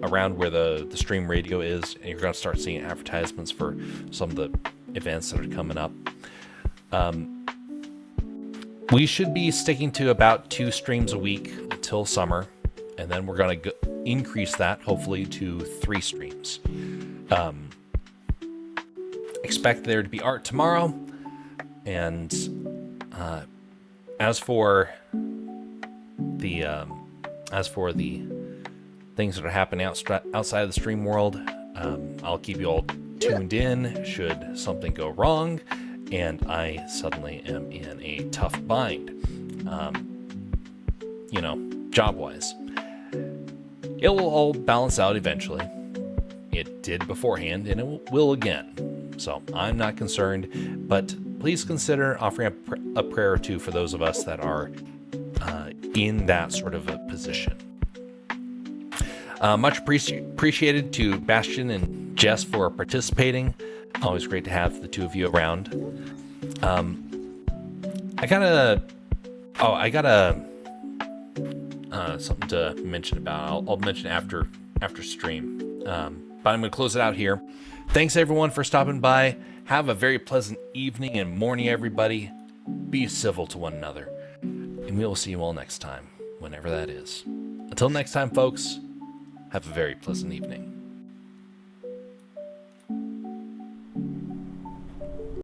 around where the stream radio is, and you're going to start seeing advertisements for some of the events that are coming up. We should be sticking to about 2 streams a week until summer, and then we're going to increase that, hopefully, to 3 streams. Expect there to be art tomorrow, and as for the things that are happening outside of the stream world, I'll keep you all tuned in should something go wrong and I suddenly am in a tough bind, job-wise. It will all balance out eventually. It did beforehand, and it will again. So I'm not concerned, but please consider offering a prayer or two for those of us that are in that sort of a position. Much appreciated to Bastion and Jess for participating. Always great to have the two of you around. I got something to mention about. I'll mention after stream. But I'm going to close it out here. Thanks everyone for stopping by. Have a very pleasant evening and morning, everybody. Be civil to one another. And we will see you all next time, whenever that is. Until next time, folks, have a very pleasant evening.